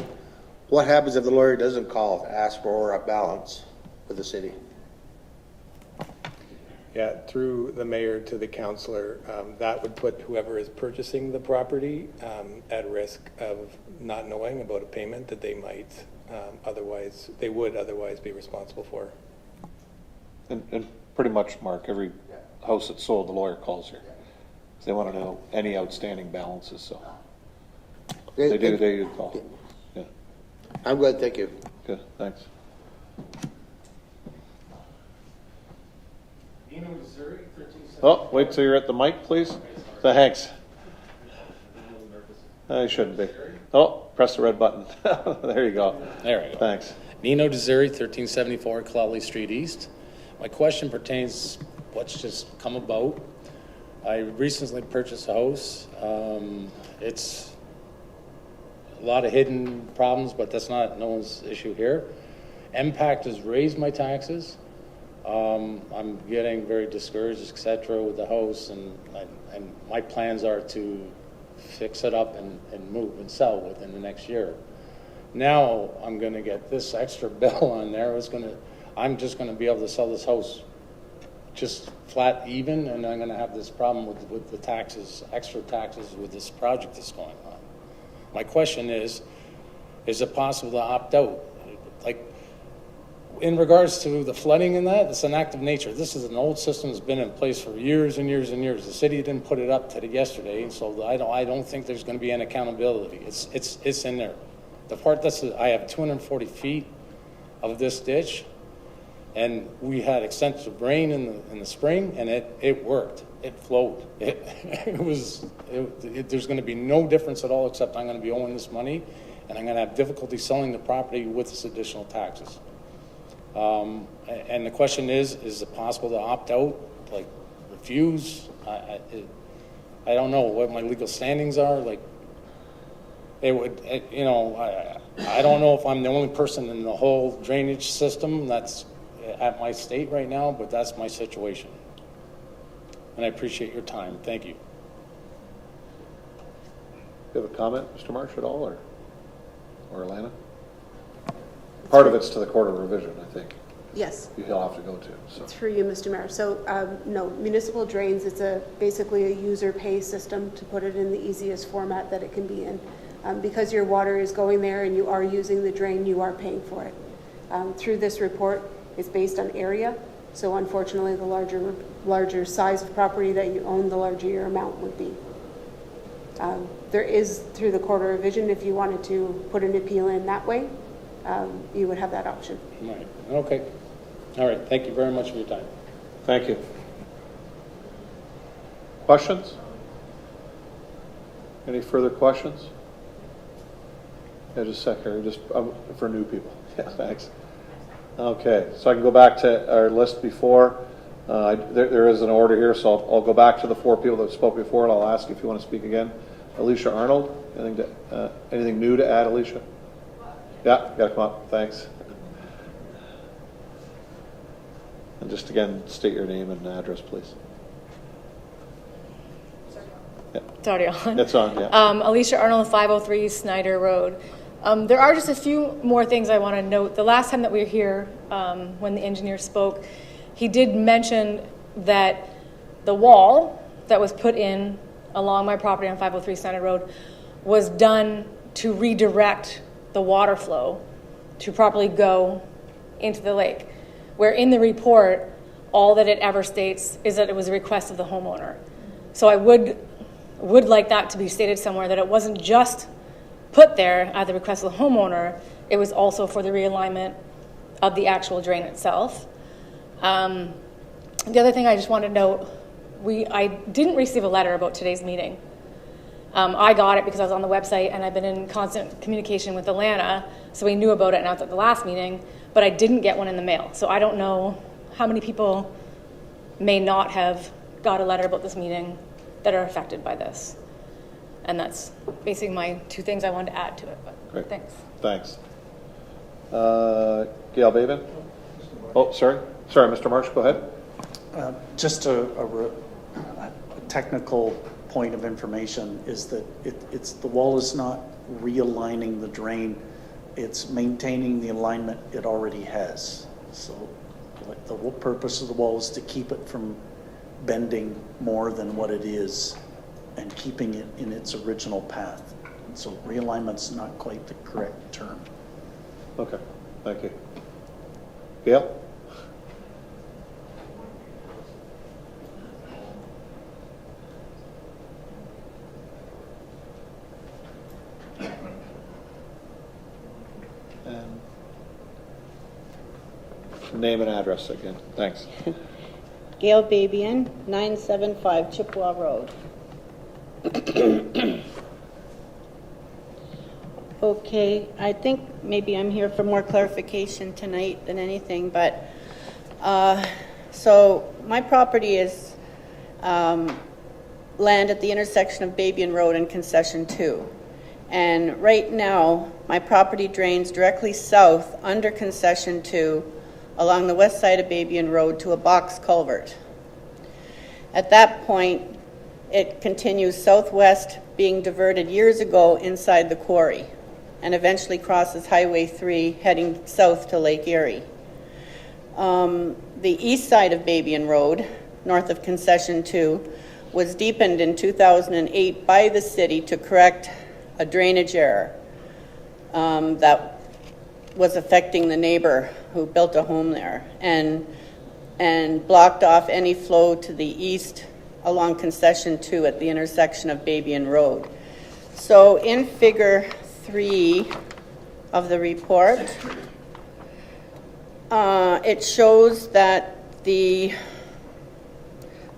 I: what happens if the lawyer doesn't call to ask for a balance for the city?
F: Yeah, through the mayor to the councillor, that would put whoever is purchasing the property at risk of not knowing about a payment that they might would otherwise be responsible for.
A: And pretty much, Mark, every house that's sold, the lawyer calls here. They want to know any outstanding balances, so they do call. Yeah.
I: I'm good, thank you.
A: Good, thanks. Oh, wait till you're at the mic, please. Thanks. I shouldn't be. Oh, press the red button. There you go.
J: There we go.
A: Thanks.
J: Nino Desiri, 1374 Cloudley Street East. My question pertains what's just come about. I recently purchased a house. It's a lot of hidden problems, but that's not no one's issue here. Impact has raised my taxes. I'm getting very discouraged, etc., with the house, and my plans are to fix it up and move and sell within the next year. Now I'm going to get this extra bill on there. I'm just going to be able to sell this house just flat even, and I'm going to have this problem with the taxes, extra taxes with this project that's going on. My question is it possible to opt out? Like, in regards to the flooding and that, it's an act of nature. This is an old system that's been in place for years and years and years. The city didn't put it up to yesterday, and so I don't think there's going to be an accountability. It's in there. The part I have 240 feet of this ditch, and we had extensive rain in the spring, and it worked. It flowed. There's going to be no difference at all, except I'm going to be owing this money, and I'm going to have difficulty selling the property with this additional taxes. And the question is it possible to opt out, like refuse? I don't know what my legal standings are. Like, I don't know if I'm the only person in the whole drainage system that's at my state right now, but that's my situation. And I appreciate your time. Thank you.
A: You have a comment, Mr. Marsh, at all, or Alana? Part of it's to the Court of Revision, I think.
C: Yes.
A: He'll have to go to. So.
C: It's for you, Mr. Mayor. So, no, municipal drains, it's basically a user pay system, to put it in the easiest format that it can be in. Because your water is going there and you are using the drain, you are paying for it. Through this report, it's based on area. So unfortunately, the larger size of property that you own, the larger your amount would be. There is, through the Court of Revision, if you wanted to put an appeal in that way, you would have that option.
J: Right. Okay. All right. Thank you very much for your time.
A: Thank you. Questions? Any further questions? Yeah, just a second, just for new people. Yeah, thanks. Okay, so I can go back to our list before. There is an order here, so I'll go back to the 4 people that spoke before, and I'll ask you if you want to speak again. Alicia Arnold, anything new to add, Alicia? Yeah, got to come up. Thanks. And just again, state your name and address, please. Yeah.
K: It's already on.
A: It's on, yeah.
K: Alicia Arnold, 503 Snyder Road. There are just a few more things I want to note. The last time that we were here, when the engineer spoke, he did mention that the wall that was put in along my property on 503 Snyder Road was done to redirect the water flow to properly go into the lake. Where in the report, all that it ever states is that it was a request of the homeowner. So I would like that to be stated somewhere, that it wasn't just put there at the request of the homeowner, it was also for the realignment of the actual drain itself. The other thing I just want to note, I didn't receive a letter about today's meeting. I got it because I was on the website and I've been in constant communication with Alana, so we knew about it now at the last meeting, but I didn't get one in the mail. So I don't know how many people may not have got a letter about this meeting that are affected by this. And that's basically my two things I wanted to add to it, but
A: Great.
K: thanks.
A: Thanks. Gail Babin? Oh, sorry, Mr. Marsh, go ahead.
D: Just a technical point of information is that it's the wall is not realigning the drain, it's maintaining the alignment it already has. So like the whole purpose of the wall is to keep it from bending more than what it is and keeping it in its original path. And so realignment's not quite the correct term.
A: Okay, thank you. Gail? And name and address again, thanks.
L: Gail Babian, 975 Chippewa Road. Okay, I think maybe I'm here for more clarification tonight than anything, but so my property is land at the intersection of Babian Road and Concession 2. And right now, my property drains directly south under Concession 2 along the west side of Babian Road to a box culvert. At that point, it continues southwest, being diverted years ago inside the quarry, and eventually crosses Highway 3 heading south to Lake Erie. The east side of Babian Road, north of Concession 2, was deepened in 2008 by the city to correct a drainage error that was affecting the neighbor who built a home there, and blocked off any flow to the east along Concession 2 at the intersection of Babian Road. So in figure 3 of the report, it shows that the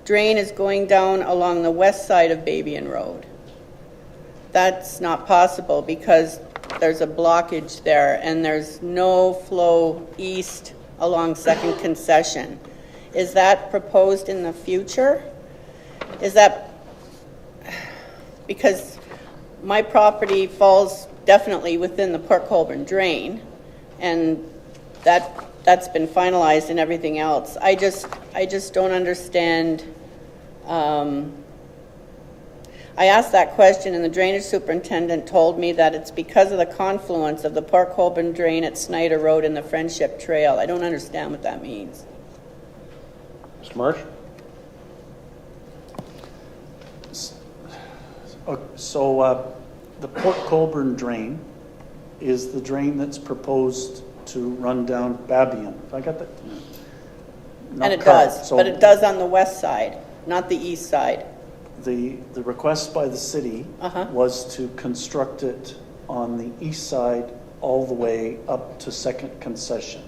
L: drain is going down along the west side of Babian Road. That's not possible because there's a blockage there and there's no flow east along Second Concession. Is that proposed in the future? Is that because my property falls definitely within the Port Colborne drain, and that's been finalized and everything else. I just don't understand. I asked that question and the drainage superintendent told me that it's because of the confluence of the Port Colborne drain at Snyder Road and the Friendship Trail. I don't understand what that means.
A: Mr. Marsh?
D: So the Port Colborne drain is the drain that's proposed to run down Babian. Have I got that? Not
L: And it
D: correct.
L: does,
D: So
L: but it does on the west side, not the east side.
D: the request by the city was to construct it on the east side all the way up to Second Concession,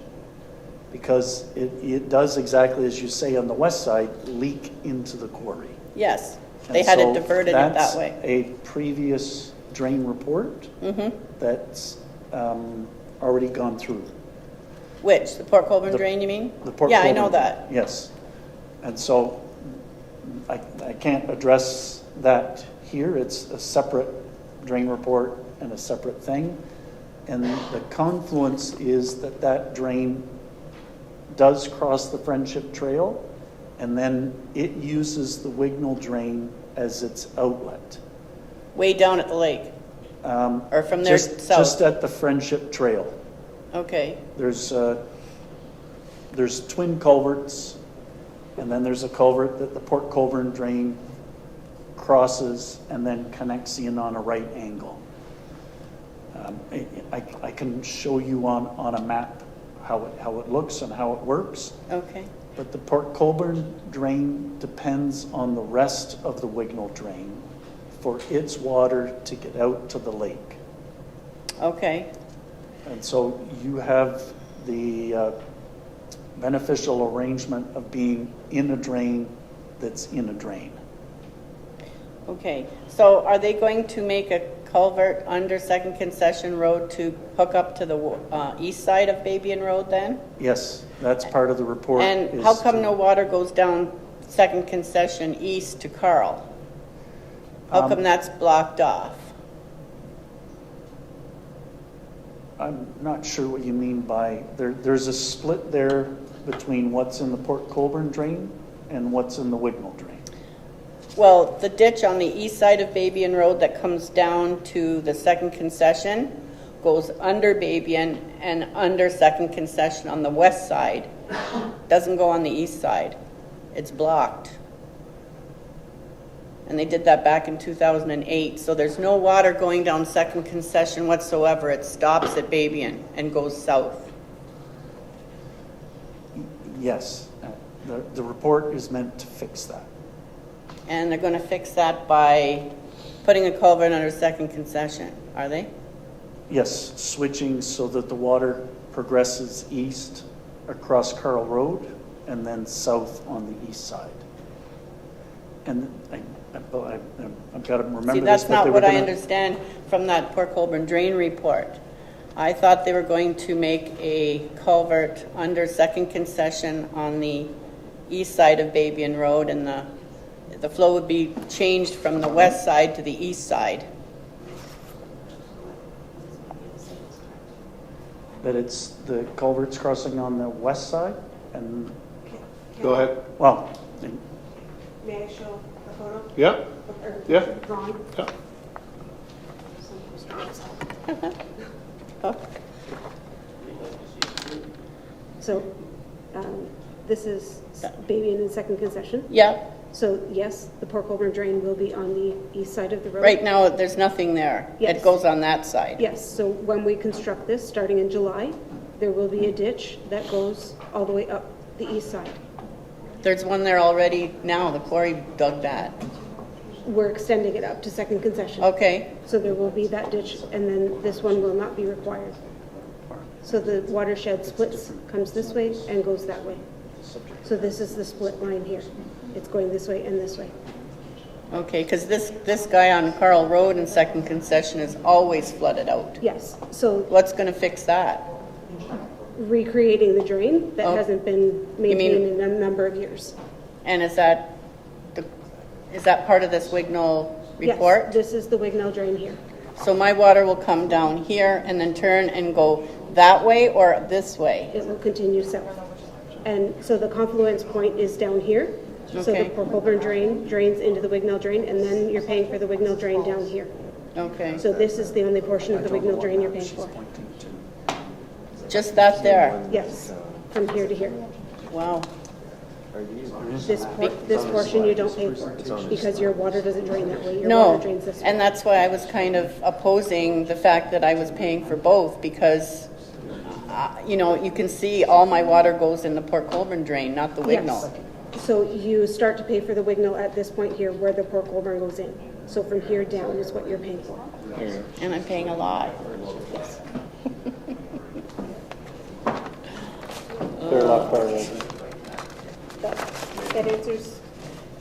D: because it does exactly as you say on the west side, leak into the quarry.
L: Yes, they
D: And
L: had
D: so
L: it diverted it that way.
D: That's a previous drain report that's already gone through.
L: Which, the Port Colborne drain, you mean?
D: The Port
L: Yeah, I
D: Colborne,
L: know that.
D: Yes. And so I can't address that here. It's a separate drain report and a separate thing. And the confluence is that drain does cross the Friendship Trail, and then it uses the Wignall drain as its outlet.
L: Way down at the lake, or from there south?
D: Just at the Friendship Trail.
L: Okay,
D: There's twin culverts, and then there's a culvert that the Port Colborne drain crosses and then connects in on a right angle. I can show you on a map how it looks and how it works.
L: Okay,
D: But the Port Colborne drain depends on the rest of the Wignall drain for its water to get out to the lake.
L: okay,
D: And so you have the beneficial arrangement of being in a drain that's in a drain.
L: okay. So are they going to make a culvert under Second Concession Road to hook up to the east side of Babian Road then?
D: Yes, that's part of the report.
L: And
D: is
L: how come
D: to-
L: no water goes down Second Concession east to Carl? How come that's blocked off?
D: I'm not sure what you mean by, there's a split there between what's in the Port Colborne drain and what's in the Wignall drain.
L: Well, the ditch on the east side of Babian Road that comes down to the Second Concession goes under Babian and under Second Concession on the west side. Doesn't go on the east side. It's blocked. And they did that back in 2008. So there's no water going down Second Concession whatsoever. It stops at Babian and goes south.
D: Yes, the report is meant to fix that.
L: And they're going to fix that by putting a culvert under Second Concession, are they?
D: Yes, switching so that the water progresses east across Carl Road and then south on the east side. And I've got to remember
L: See,
D: this.
L: that's
D: but
L: not
D: they were
L: what I
D: gonna-
L: understand from that Port Colborne drain report. I thought they were going to make a culvert under Second Concession on the east side of Babian Road, and the flow would be changed from the west side to the east side.
D: That it's the culverts crossing on the west side and,
A: Go ahead.
D: well,
C: May I show the photo?
A: Yeah,
C: Or
A: Yeah.
C: drawing?
A: yeah.
C: So, this is Babian and Second Concession.
L: Yeah,
C: So yes, the Port Colborne drain will be on the east side of the road.
L: right now, there's nothing there.
C: Yes.
L: It goes on that side.
C: Yes, so when we construct this, starting in July, there will be a ditch that goes all the way up the east side.
L: There's one there already now. The quarry dug that.
C: We're extending it up to Second Concession.
L: Okay,
C: So there will be that ditch, and then this one will not be required. So the watershed splits, comes this way and goes that way. So this is the split line here. It's going this way and this way.
L: okay, because this guy on Carl Road in Second Concession is always flooded out.
C: Yes, so
L: What's going to fix that?
C: recreating the drain that
L: Oh.
C: hasn't been
L: mean-
C: maintained in a number of years.
L: And is that part of this Wignall report?
C: Yes, this is the Wignell drain here.
L: So my water will come down here and then turn and go that way or this way?
C: It will continue south. And so the confluence point is down here. So the
L: Okay.
C: Port Colborne drain drains into the Wignell drain, and then you're paying for the Wignell drain down here.
L: Okay,
C: So this is the only portion of the Wignell drain you're paying for.
L: just that there?
C: Yes, from here to here.
L: Wow.
C: This portion you don't pay for, because your water doesn't drain that way. Your
L: No,
C: water drains this way.
L: and that's why I was kind of opposing the fact that I was paying for both, because, you know, you can see all my water goes in the Port Colborne drain, not the Wignall.
C: Yes. So you start to pay for the Wignell at this point here where the Port Colborne goes in. So from here down is what you're paying for.
L: And I'm paying a lot.
A: Clear left part of it.
C: That answers,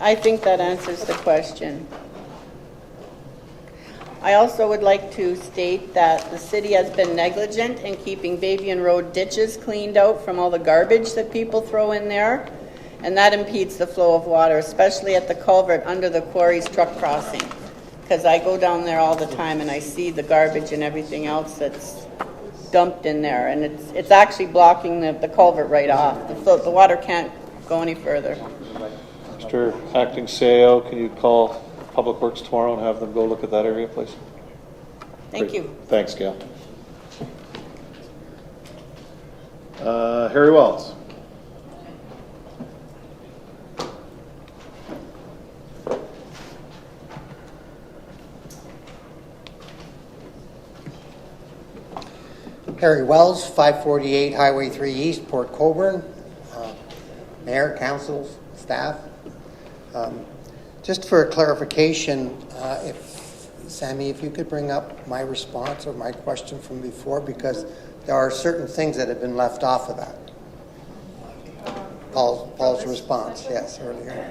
L: I think that answers the question. I also would like to state that the city has been negligent in keeping Babian Road ditches cleaned out from all the garbage that people throw in there, and that impedes the flow of water, especially at the culvert under the quarry's truck crossing. Because I go down there all the time and I see the garbage and everything else that's dumped in there, and it's actually blocking the culvert right off. The water can't go any further.
A: Mr. Acting CAO, can you call Public Works tomorrow and have them go look at that area, please?
L: Thank
A: Great.
L: you.
A: Thanks, Gail. Harry Wells.
M: Harry Wells, 548 Highway 3 East, Port Colborne. Mayor, council, staff. Just for clarification, if Sammy, if you could bring up my response or my question from before, because there are certain things that have been left off of that. Paul's response, yes, earlier.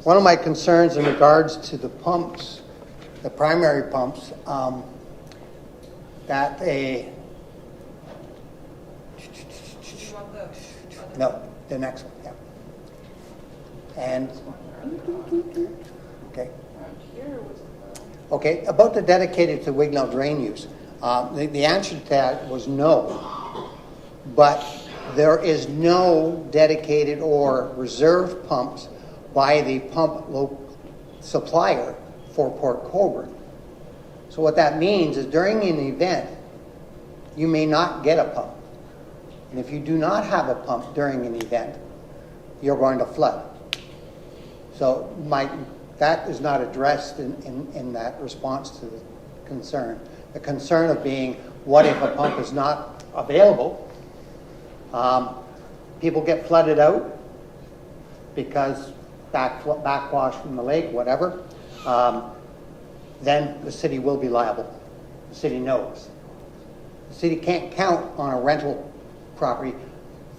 M: One of my concerns in regards to the pumps, the primary pumps, that no, the next one, yeah. And, okay. Okay, about the dedicated to Wignell drain use. The answer to that was no. But there is no dedicated or reserve pumps by the pump supplier for Port Colborne. So what that means is during an event, you may not get a pump. And if you do not have a pump during an event, you're going to flood. So that is not addressed in that response to the concern. The concern of being, what if a pump is not available? People get flooded out because backwash from the lake, whatever. Then the city will be liable. The city knows. The city can't count on a rental property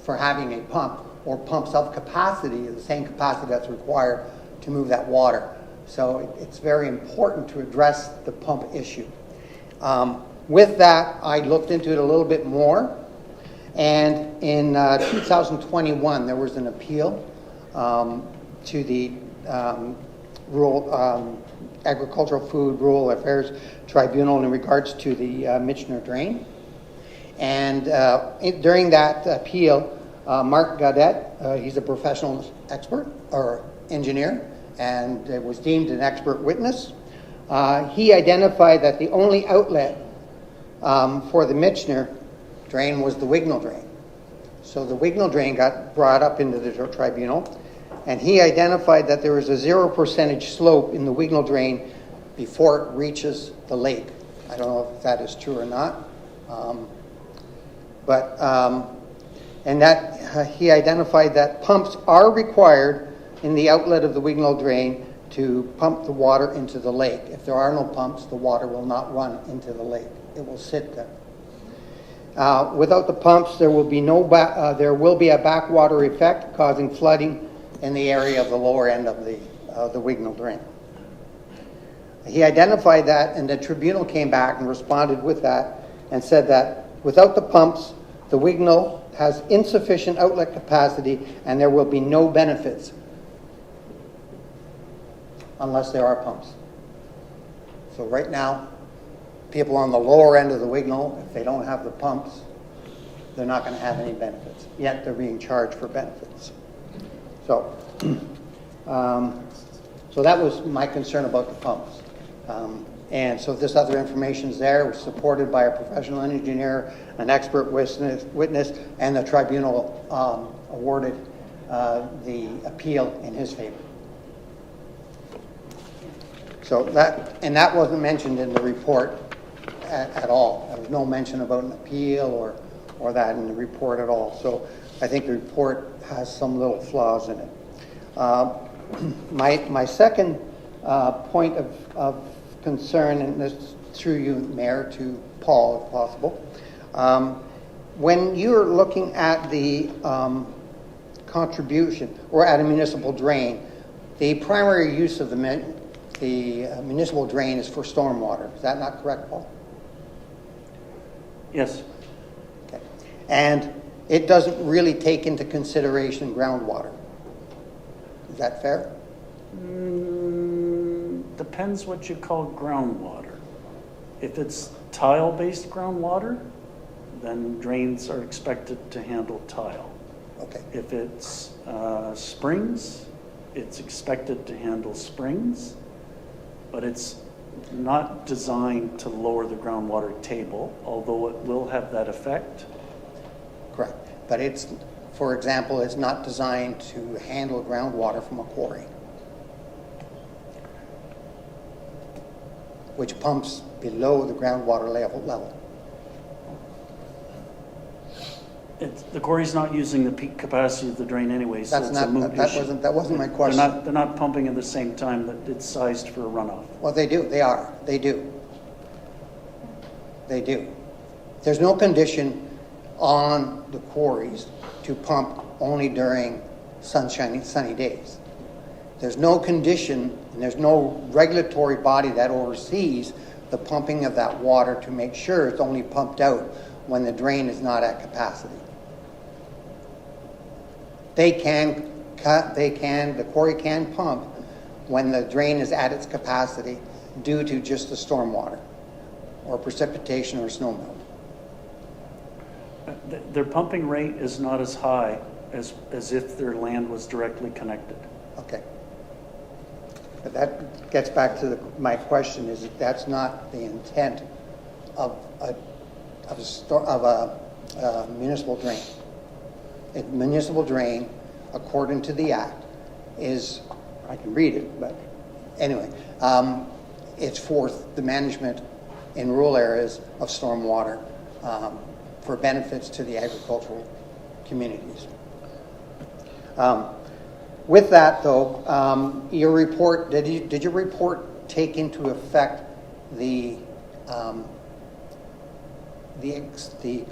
M: for having a pump or pumps of capacity, the same capacity that's required to move that water. So it's very important to address the pump issue. With that, I looked into it a little bit more, and in 2021 there was an appeal to the Rural Agricultural Food Rural Affairs Tribunal in regards to the Michener drain. And during that appeal, Mark Gaudet, he's a professional expert or engineer and was deemed an expert witness. He identified that the only outlet for the Michener drain was the Wignell drain. So the Wignell drain got brought up into the tribunal, and he identified that there was a 0% slope in the Wignell drain before it reaches the lake. I don't know if that is true or not. And that he identified that pumps are required in the outlet of the Wignell drain to pump the water into the lake. If there are no pumps, the water will not run into the lake. It will sit there. Without the pumps, there will be a backwater effect causing flooding in the area of the lower end of the Wignell drain. He identified that, and the tribunal came back and responded with that and said that without the pumps, the Wignell has insufficient outlet capacity and there will be no benefits unless there are pumps. So right now, people on the lower end of the Wignell, if they don't have the pumps, they're not going to have any benefits. Yet they're being charged for benefits. So, so that was my concern about the pumps. And so this other information is there. It was supported by a professional engineer, an expert witness, and the tribunal awarded the appeal in his favor. So that wasn't mentioned in the report at all. There was no mention about an appeal or that in the report at all. So I think the report has some little flaws in it. My second point of concern, and this is through you, Mayor, to Paul, if possible. When you're looking at the contribution or at a municipal drain, the primary use of the municipal drain is for stormwater. Is that not correct, Paul?
D: Yes.
M: Okay. And it doesn't really take into consideration groundwater. Is that fair?
D: Depends what you call groundwater. If it's tile-based groundwater, then drains are expected to handle tile.
M: Okay.
D: If it's springs, it's expected to handle springs, but it's not designed to lower the groundwater table, although it will have that effect.
M: Correct. But it's, for example, it's not designed to handle groundwater from a quarry. which pumps below the groundwater level.
D: The quarry's not using the peak capacity of the drain anyway, so it's a moot issue.
M: That wasn't my question.
D: They're not pumping at the same time that it's sized for a runoff.
M: Well, they do, they do. There's no condition on the quarries to pump only during sunny days. There's no condition, and there's no regulatory body that oversees the pumping of that water to make sure it's only pumped out when the drain is not at capacity. The quarry can pump when the drain is at its capacity due to just the stormwater or precipitation or snow melt.
D: Their pumping rate is not as high as if their land was directly connected.
M: Okay. But that gets back to my question, is that that's not the intent of a municipal drain. A municipal drain, according to the Act, is, I can read it, but anyway, it's for the management in rural areas of stormwater for benefits to the agricultural communities. With that, though, your report, did your report take into effect the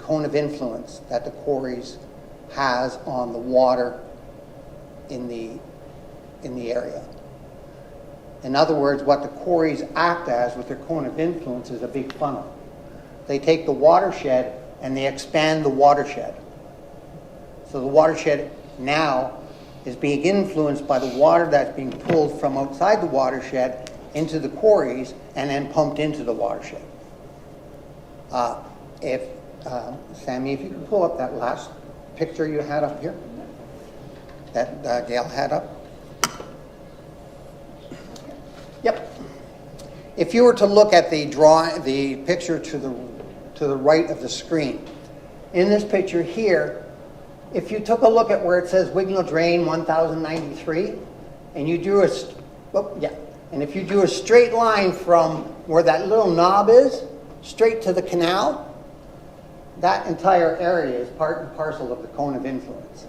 M: cone of influence that the quarries has on the water in the area? In other words, what the quarries act as with their cone of influence is a big funnel. They take the watershed and they expand the watershed. So the watershed now is being influenced by the water that's being pulled from outside the watershed into the quarries and then pumped into the watershed. Sammy, if you could pull up that last picture you had up here, that Gail had up. Yep. If you were to look at the picture to the right of the screen, in this picture here, if you took a look at where it says Wignall Drain 1093, and you drew if you drew a straight line from where that little knob is, straight to the canal, that entire area is part and parcel of the cone of influence,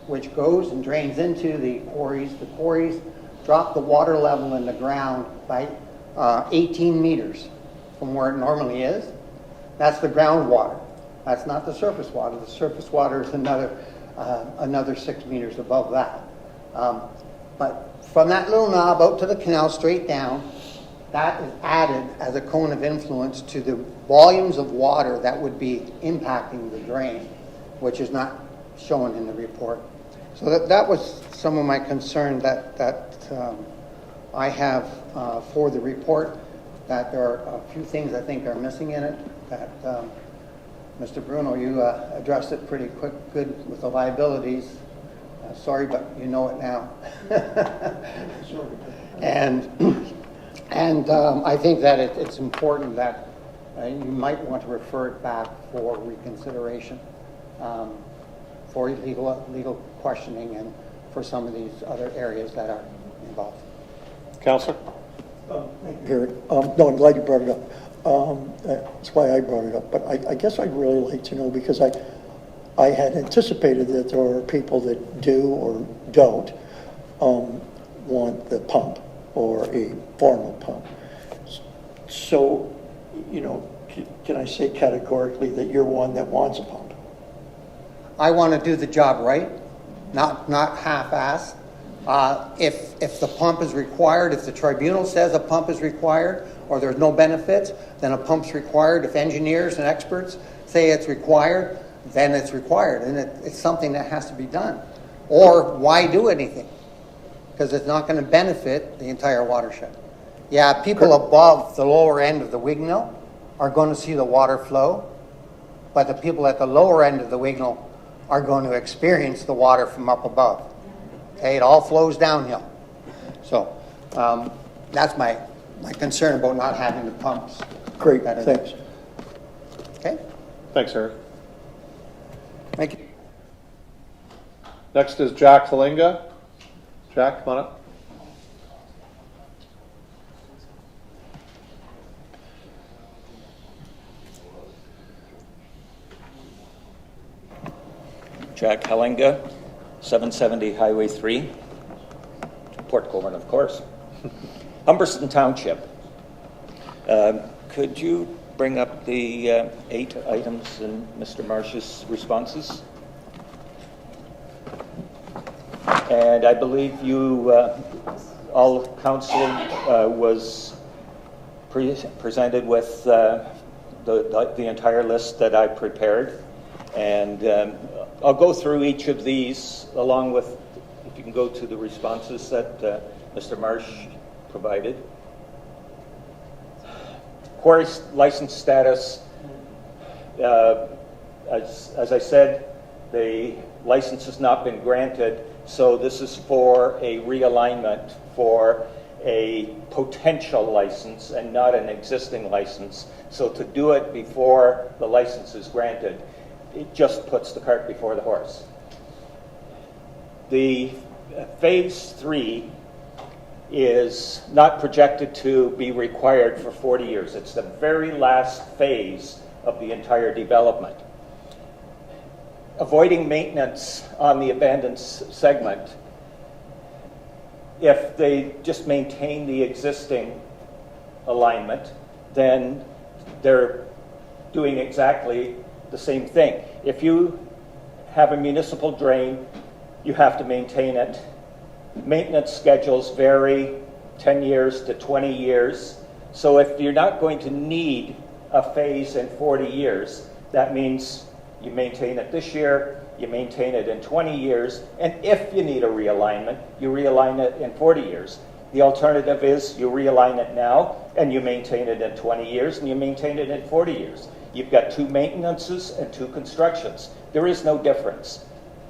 M: which goes and drains into the quarries. The quarries drop the water level in the ground by 18 meters from where it normally is. That's the groundwater. That's not the surface water. The surface water is another 6 meters above that. But from that little knob out to the canal straight down, that is added as a cone of influence to the volumes of water that would be impacting the drain, which is not shown in the report. So that was some of my concern that I have for the report, that there are a few things I think are missing in it, that Mr. Bruno, you addressed it pretty good with the liabilities. Sorry, but you know it now. And I think that it's important that you might want to refer it back for reconsideration, for legal questioning, and for some of these other areas that are involved.
A: Councillor?
H: Thank you, Gary. No, I'm glad you brought it up. That's why I brought it up. But I guess I'd really like to know, because I had anticipated that there are people that do or don't want the pump or a formal pump. So, can I say categorically that you're one that wants a pump?
M: I want to do the job right, not half-ass. If the pump is required, if the tribunal says a pump is required, or there's no benefits, then a pump's required. If engineers and experts say it's required, then it's required, and it's something that has to be done. Or why do anything? Because it's not going to benefit the entire watershed. Yeah, people above the lower end of the Wignall are going to see the water flow, but the people at the lower end of the Wignall are going to experience the water from up above. Okay, it all flows downhill. So that's my concern about not having the pumps.
H: Great, thanks.
M: Okay.
A: Thanks, Eric.
M: Thank you.
A: Next is Jack Falinga. Jack, come on up.
N: Jack Hellinga, 770 Highway 3, Port Colborne, of course. Humberston Township. Could you bring up the 8 items in Mr. Marsh's responses? And I believe you, all council was presented with the entire list that I prepared. And I'll go through each of these along with, if you can go to the responses that Mr. Marsh provided. Quarry license status, as I said, the license has not been granted, so this is for a realignment for a potential license and not an existing license. So to do it before the license is granted, it just puts the cart before the horse. The phase 3 is not projected to be required for 40 years. It's the very last phase of the entire development. Avoiding maintenance on the abandoned segment, if they just maintain the existing alignment, then they're doing exactly the same thing. If you have a municipal drain, you have to maintain it. Maintenance schedules vary 10 years to 20 years. So if you're not going to need a phase in 40 years, that means you maintain it this year, you maintain it in 20 years, and if you need a realignment, you realign it in 40 years. The alternative is you realign it now, and you maintain it in 20 years, and you maintain it in 40 years. You've got 2 maintenances and 2 constructions. There is no difference.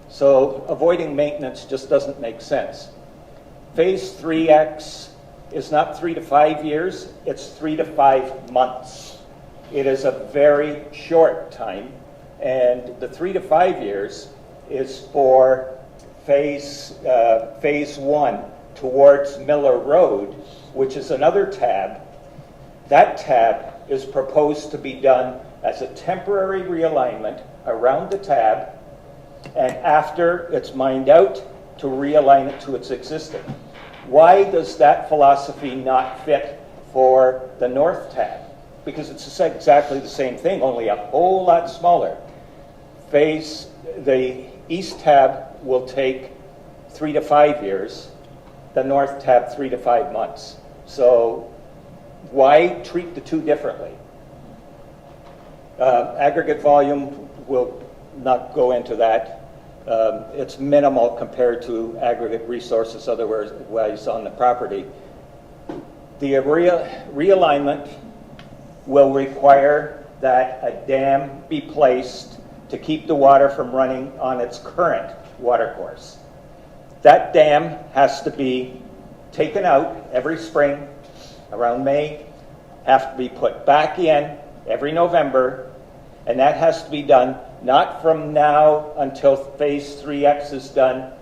N: So avoiding maintenance just doesn't make sense. Phase 3X is not 3 to 5 years, it's 3 to 5 months. It is a very short time, and the 3 to 5 years is for phase 1 towards Miller Road, which is another tab. That tab is proposed to be done as a temporary realignment around the tab, and after it's mined out, to realign it to its existing. Why does that philosophy not fit for the north tab? Because it's exactly the same thing, only a whole lot smaller. The east tab will take 3 to 5 years, the north tab 3 to 5 months. So why treat the 2 differently? Aggregate volume, will not go into that. It's minimal compared to aggregate resources otherwise on the property. The realignment will require that a dam be placed to keep the water from running on its current water course. That dam has to be taken out every spring around May, have to be put back in every November, and that has to be done not from now until phase 3X is done,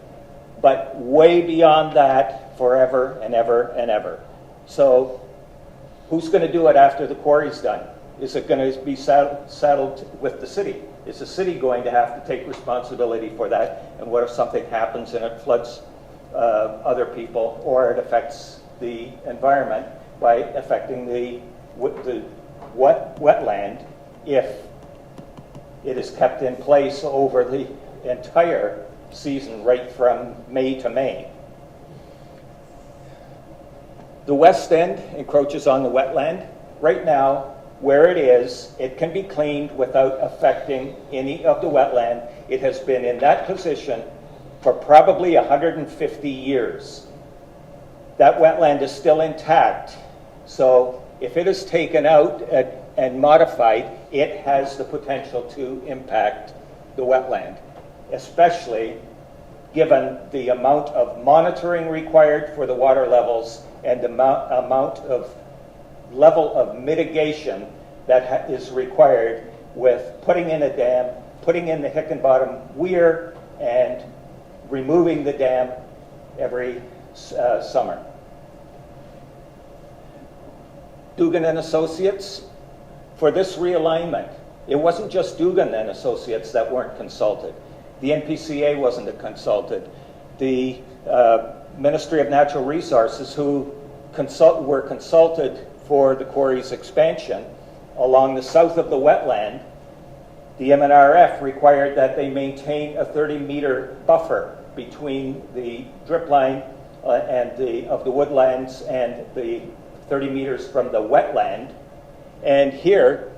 N: but way beyond that, forever and ever and ever. So who's going to do it after the quarry's done? Is it going to be saddled with the city? Is the city going to have to take responsibility for that? And what if something happens and it floods other people, or it affects the environment by affecting the wetland if it is kept in place over the entire season, right from May to May? The west end encroaches on the wetland. Right now, where it is, it can be cleaned without affecting any of the wetland. It has been in that position for probably 150 years. That wetland is still intact. So if it is taken out and modified, it has the potential to impact the wetland, especially given the amount of monitoring required for the water levels and the amount of level of mitigation that is required with putting in a dam, putting in the Hickenbottom weir, and removing the dam every summer. Dugan and Associates, for this realignment, it wasn't just Dugan and Associates that weren't consulted. The NPCA wasn't consulted. The Ministry of Natural Resources, who were consulted for the quarry's expansion along the south of the wetland, the MNRF required that they maintain a 30-meter buffer between the drip line of the woodlands and the 30 meters from the wetland. And here,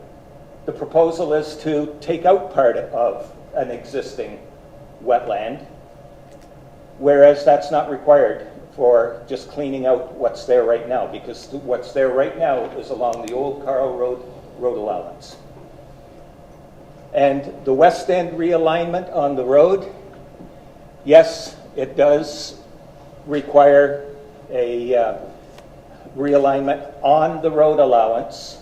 N: the proposal is to take out part of an existing wetland, whereas that's not required for just cleaning out what's there right now, because what's there right now is along the old Carl Road allowance. And the west end realignment on the road, yes, it does require a realignment on the road allowance.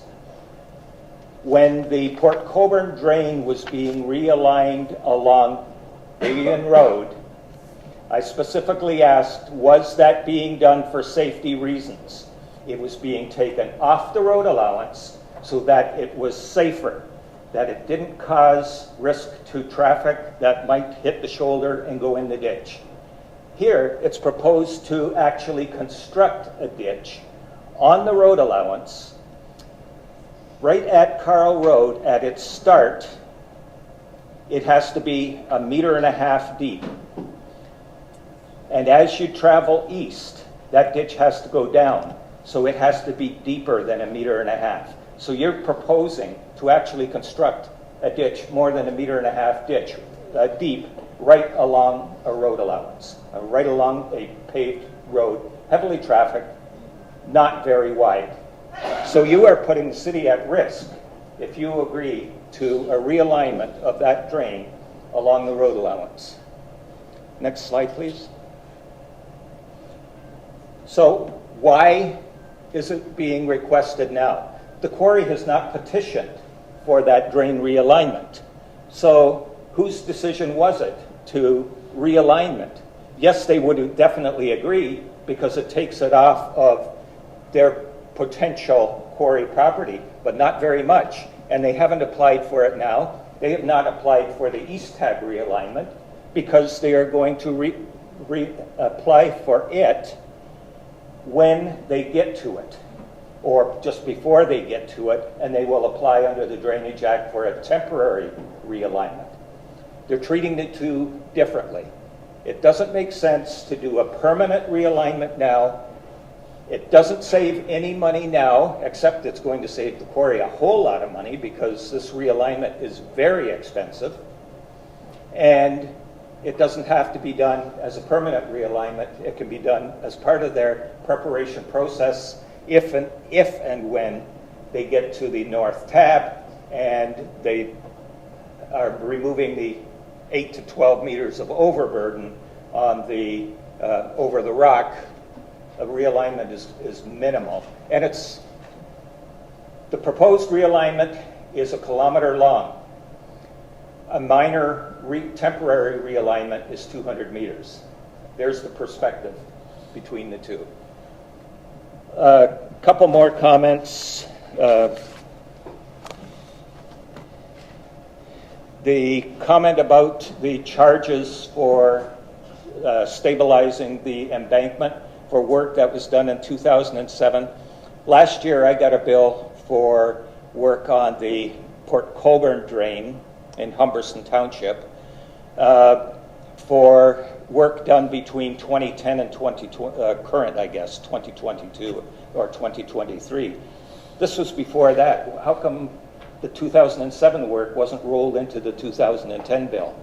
N: When the Port Colborne drain was being realigned along Babian Road, I specifically asked, was that being done for safety reasons? It was being taken off the road allowance so that it was safer, that it didn't cause risk to traffic that might hit the shoulder and go in the ditch. Here, it's proposed to actually construct a ditch on the road allowance right at Carl Road. At its start, it has to be 1.5 meters deep. And as you travel east, that ditch has to go down. So it has to be deeper than 1.5 meters. So you're proposing to actually construct a ditch more than 1.5 meters ditch deep right along a road allowance, right along a paved road, heavily trafficked, not very wide. So you are putting the city at risk if you agree to a realignment of that drain along the road allowance. Next slide, please. So why is it being requested now? The quarry has not petitioned for that drain realignment. So whose decision was it to realignment? Yes, they would definitely agree because it takes it off of their potential quarry property, but not very much. And they haven't applied for it now. They have not applied for the East Tab realignment because they are going to apply for it when they get to it, or just before they get to it, and they will apply under the Drainage Act for a temporary realignment. They're treating the two differently. It doesn't make sense to do a permanent realignment now. It doesn't save any money now, except it's going to save the quarry a whole lot of money because this realignment is very expensive. And it doesn't have to be done as a permanent realignment. It can be done as part of their preparation process if and when they get to the North Tab and they are removing the 8 to 12 meters of overburden on the over the rock. A realignment is minimal, and the proposed realignment is 1 kilometer long. A minor temporary realignment is 200 meters. There's the perspective between the two. A couple more comments. The comment about the charges for stabilizing the embankment for work that was done in 2007. Last year I got a bill for work on the Port Colborne drain in Humberston Township for work done between 2010 and 2022 or 2023. This was before that. How come the 2007 work wasn't rolled into the 2010 bill?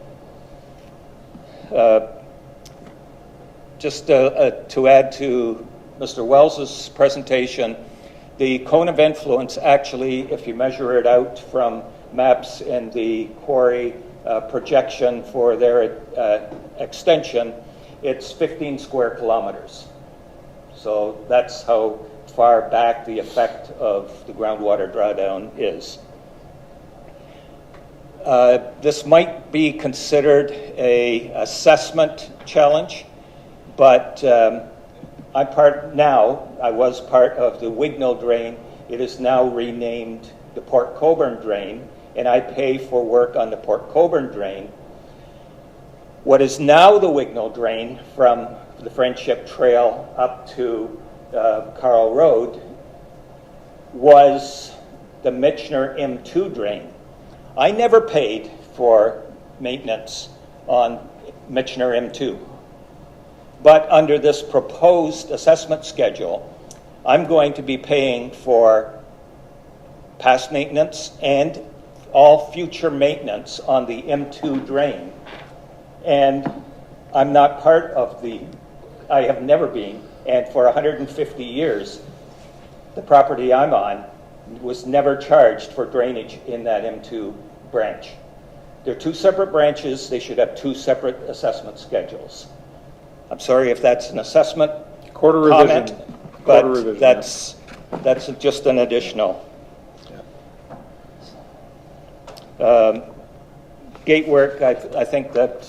N: Just to add to Mr. Wells's presentation, the cone of influence actually, if you measure it out from maps in the quarry projection for their extension, it's 15 square kilometers. So that's how far back the effect of the groundwater drawdown is. This might be considered an assessment challenge, but I was part of the Wignall drain. It is now renamed the Port Colborne drain, and I pay for work on the Port Colborne drain. What is now the Wignall drain from the Friendship Trail up to Carl Road was the Michener M2 drain. I never paid for maintenance on Michener M2. But under this proposed assessment schedule, I'm going to be paying for past maintenance and all future maintenance on the M2 drain. And I'm not part of I have never been, and for 150 years, the property I'm on was never charged for drainage in that M2 branch. They're two separate branches. They should have two separate assessment schedules. I'm sorry if that's an assessment
A: Quarter
N: comment,
A: revision.
N: but
A: Quarter revision,
N: that's just an additional. Gate work, I think that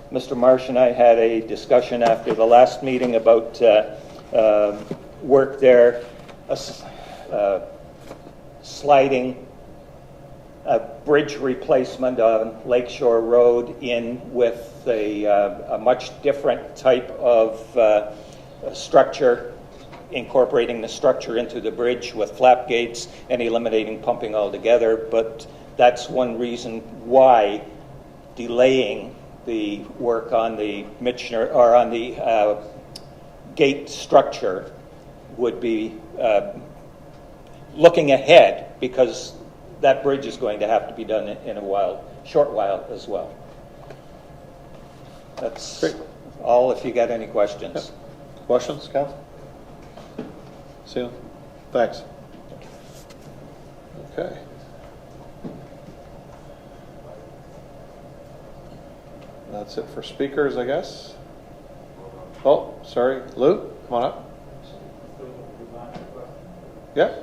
N: Mr. Marsh and I had a discussion after the last meeting about work there, sliding a bridge replacement on Lakeshore Road in with a much different type of structure, incorporating the structure into the bridge with flap gates and eliminating pumping altogether. But that's one reason why delaying the work on the Michener or on the gate structure would be looking ahead, because that bridge is going to have to be done in a short while as well. That's
A: Great.
N: all. If you got any questions.
A: Questions, Council? See you. Thanks. Okay. That's it for speakers, I guess. Oh, sorry. Lou, come on up. Yeah.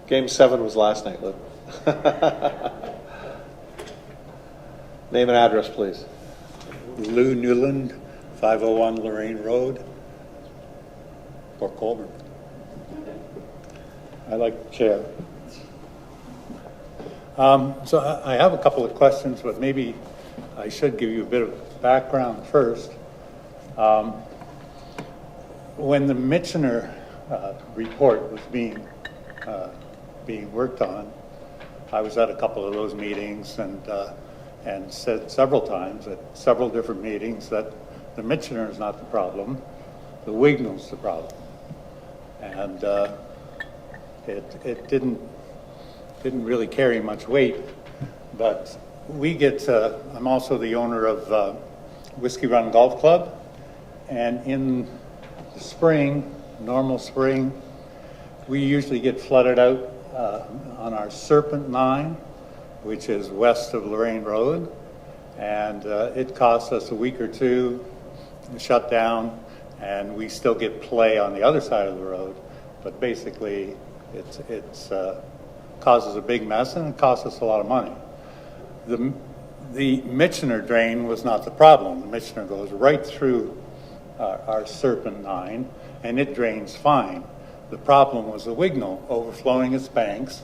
A: Game 7 was last night, Lou. Name and address, please.
O: Lou Newland, 501 Lorraine Road, Port Colborne. I like chair. So I have a couple of questions, but maybe I should give you a bit of background first. When the Michener report was being worked on, I was at a couple of those meetings and said several times at several different meetings that the Michener is not the problem, the Wignall's the problem. And it didn't really carry much weight, but we get, I'm also the owner of Whiskey Run Golf Club, and in the spring, normal spring, we usually get flooded out on our Serpent 9, which is west of Lorraine Road, and it costs us a week or two to shut down, and we still get play on the other side of the road, but basically it's causes a big mess, and it costs us a lot of money. The Michener drain was not the problem. The Michener goes right through our Serpent 9, and it drains fine. The problem was the Wignall overflowing its banks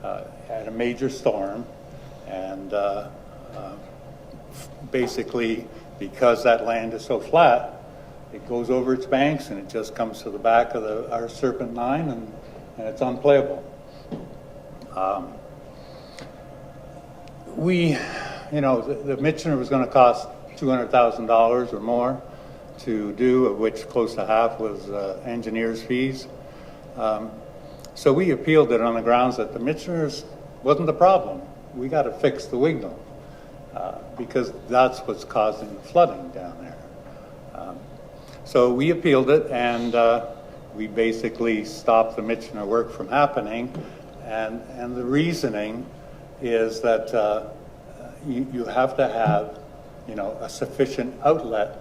O: at a major storm, and basically, because that land is so flat, it goes over its banks and it just comes to the back of our Serpent 9, and it's unplayable. The Michener was going to cost $200,000 or more to do, of which close to half was engineers' fees. So we appealed it on the grounds that the Michener wasn't the problem. We got to fix the Wignall because that's what's causing the flooding down there. So we appealed it, and we basically stopped the Michener work from happening. And the reasoning is that you have to have, a sufficient outlet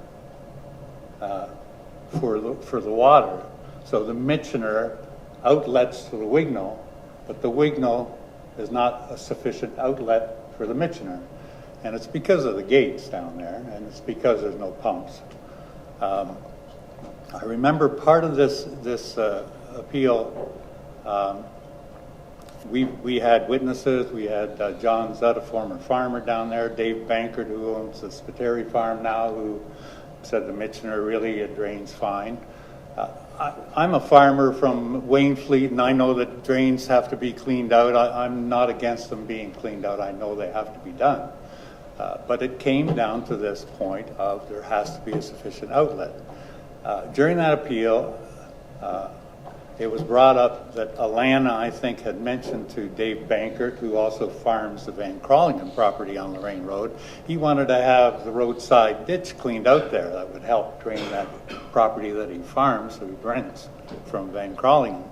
O: for the water. So the Michener outlets to the Wignall, but the Wignall is not a sufficient outlet for the Michener. And it's because of the gates down there, and it's because there's no pumps. I remember part of this appeal We had witnesses. We had John Zutt, a former farmer down there, Dave Bankert, who owns the Spiteri farm now, who said the Michener really, it drains fine. I'm a farmer from Waynfleet, and I know that drains have to be cleaned out. I'm not against them being cleaned out. I know they have to be done. But it came down to this point of there has to be a sufficient outlet. During that appeal, it was brought up that Alana, I think, had mentioned to Dave Bankert, who also farms the Van Crawlingham property on Lorraine Road, he wanted to have the roadside ditch cleaned out there. That would help drain that property that he farms, that he rents from Van Crawlingham.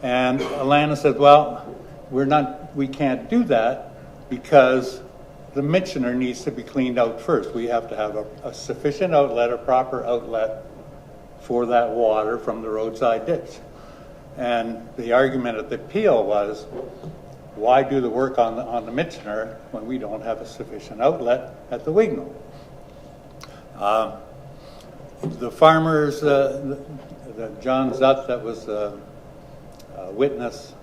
O: And Alana said, well, we can't do that because the Michener needs to be cleaned out first. We have to have a sufficient outlet, a proper outlet for that water from the roadside ditch. And the argument at the appeal was, why do the work on the Michener when we don't have a sufficient outlet at the Wignall? The farmers, the John Zutt that was a witness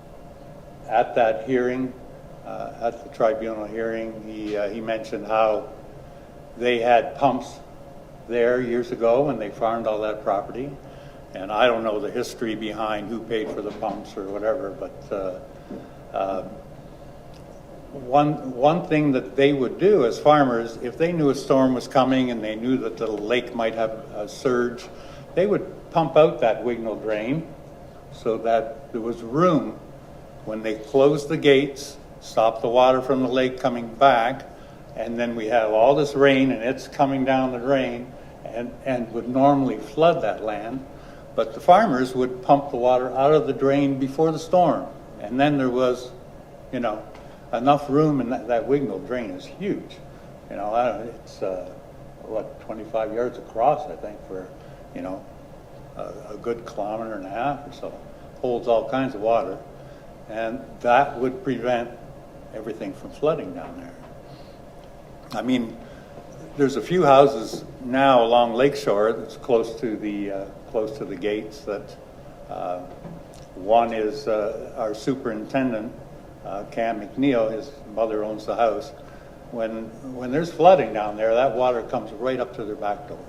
O: at that hearing, at the tribunal hearing, he mentioned how they had pumps there years ago when they farmed all that property. And I don't know the history behind who paid for the pumps or whatever, but one thing that they would do as farmers, if they knew a storm was coming and they knew that the lake might have a surge, they would pump out that Wignall drain so that there was room when they closed the gates, stopped the water from the lake coming back, and then we have all this rain and it's coming down the drain and would normally flood that land. But the farmers would pump the water out of the drain before the storm. And then there was, enough room in that Wignall drain is huge. It's, 25 yards across, I think, for, a good kilometer and a half or so. Holds all kinds of water. And that would prevent everything from flooding down there. I mean, there's a few houses now along Lakeshore that's close to the gates. That one is our superintendent, Cam McNeil. His mother owns the house. When there's flooding down there, that water comes right up to their back door,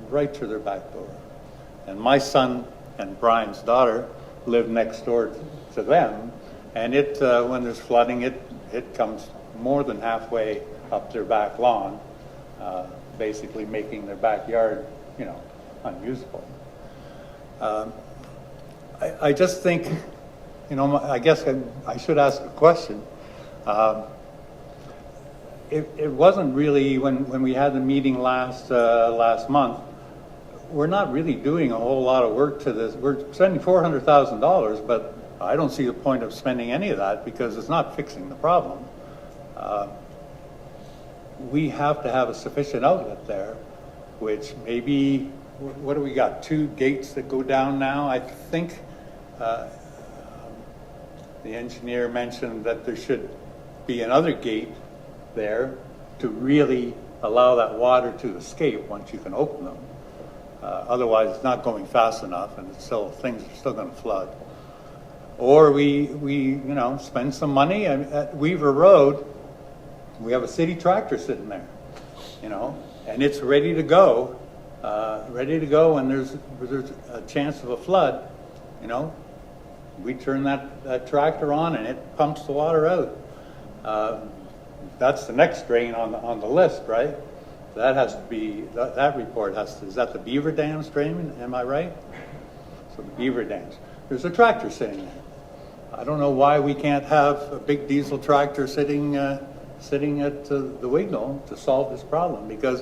O: right to their back door. And my son and Brian's daughter live next door to them, and when there's flooding, it comes more than halfway up their back lawn, basically making their backyard, unusable. I just think, I guess I should ask a question. It wasn't really, when we had the meeting last month, we're not really doing a whole lot of work to this. We're spending $400,000, but I don't see the point of spending any of that because it's not fixing the problem. We have to have a sufficient outlet there, which maybe, what do we got, 2 gates that go down now? I think the engineer mentioned that there should be another gate there to really allow that water to escape once you can open them. Otherwise, it's not going fast enough, and things are still going to flood. Or we spend some money. At Weaver Road, we have a city tractor sitting there, and it's ready to go when there's a chance of a flood. We turn that tractor on and it pumps the water out. That's the next drain on the list, right? That has to be, that report is that the Beaver Dams drain, am I right? So the Beaver Dams. There's a tractor sitting there. I don't know why we can't have a big diesel tractor sitting at the Wignall to solve this problem, because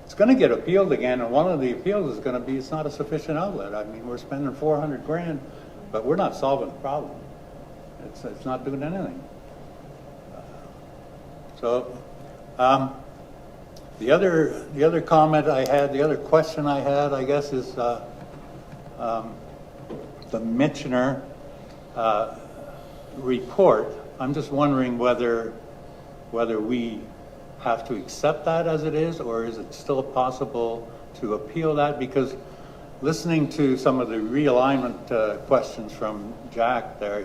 O: it's going to get appealed again, and one of the appeals is going to be it's not a sufficient outlet. I mean, we're spending $400,000, but we're not solving the problem. It's not doing anything. The other comment I had, the other question I had, I guess, is the Michener report. I'm just wondering whether we have to accept that as it is, or is it still possible to appeal that? Because listening to some of the realignment questions from Jack there,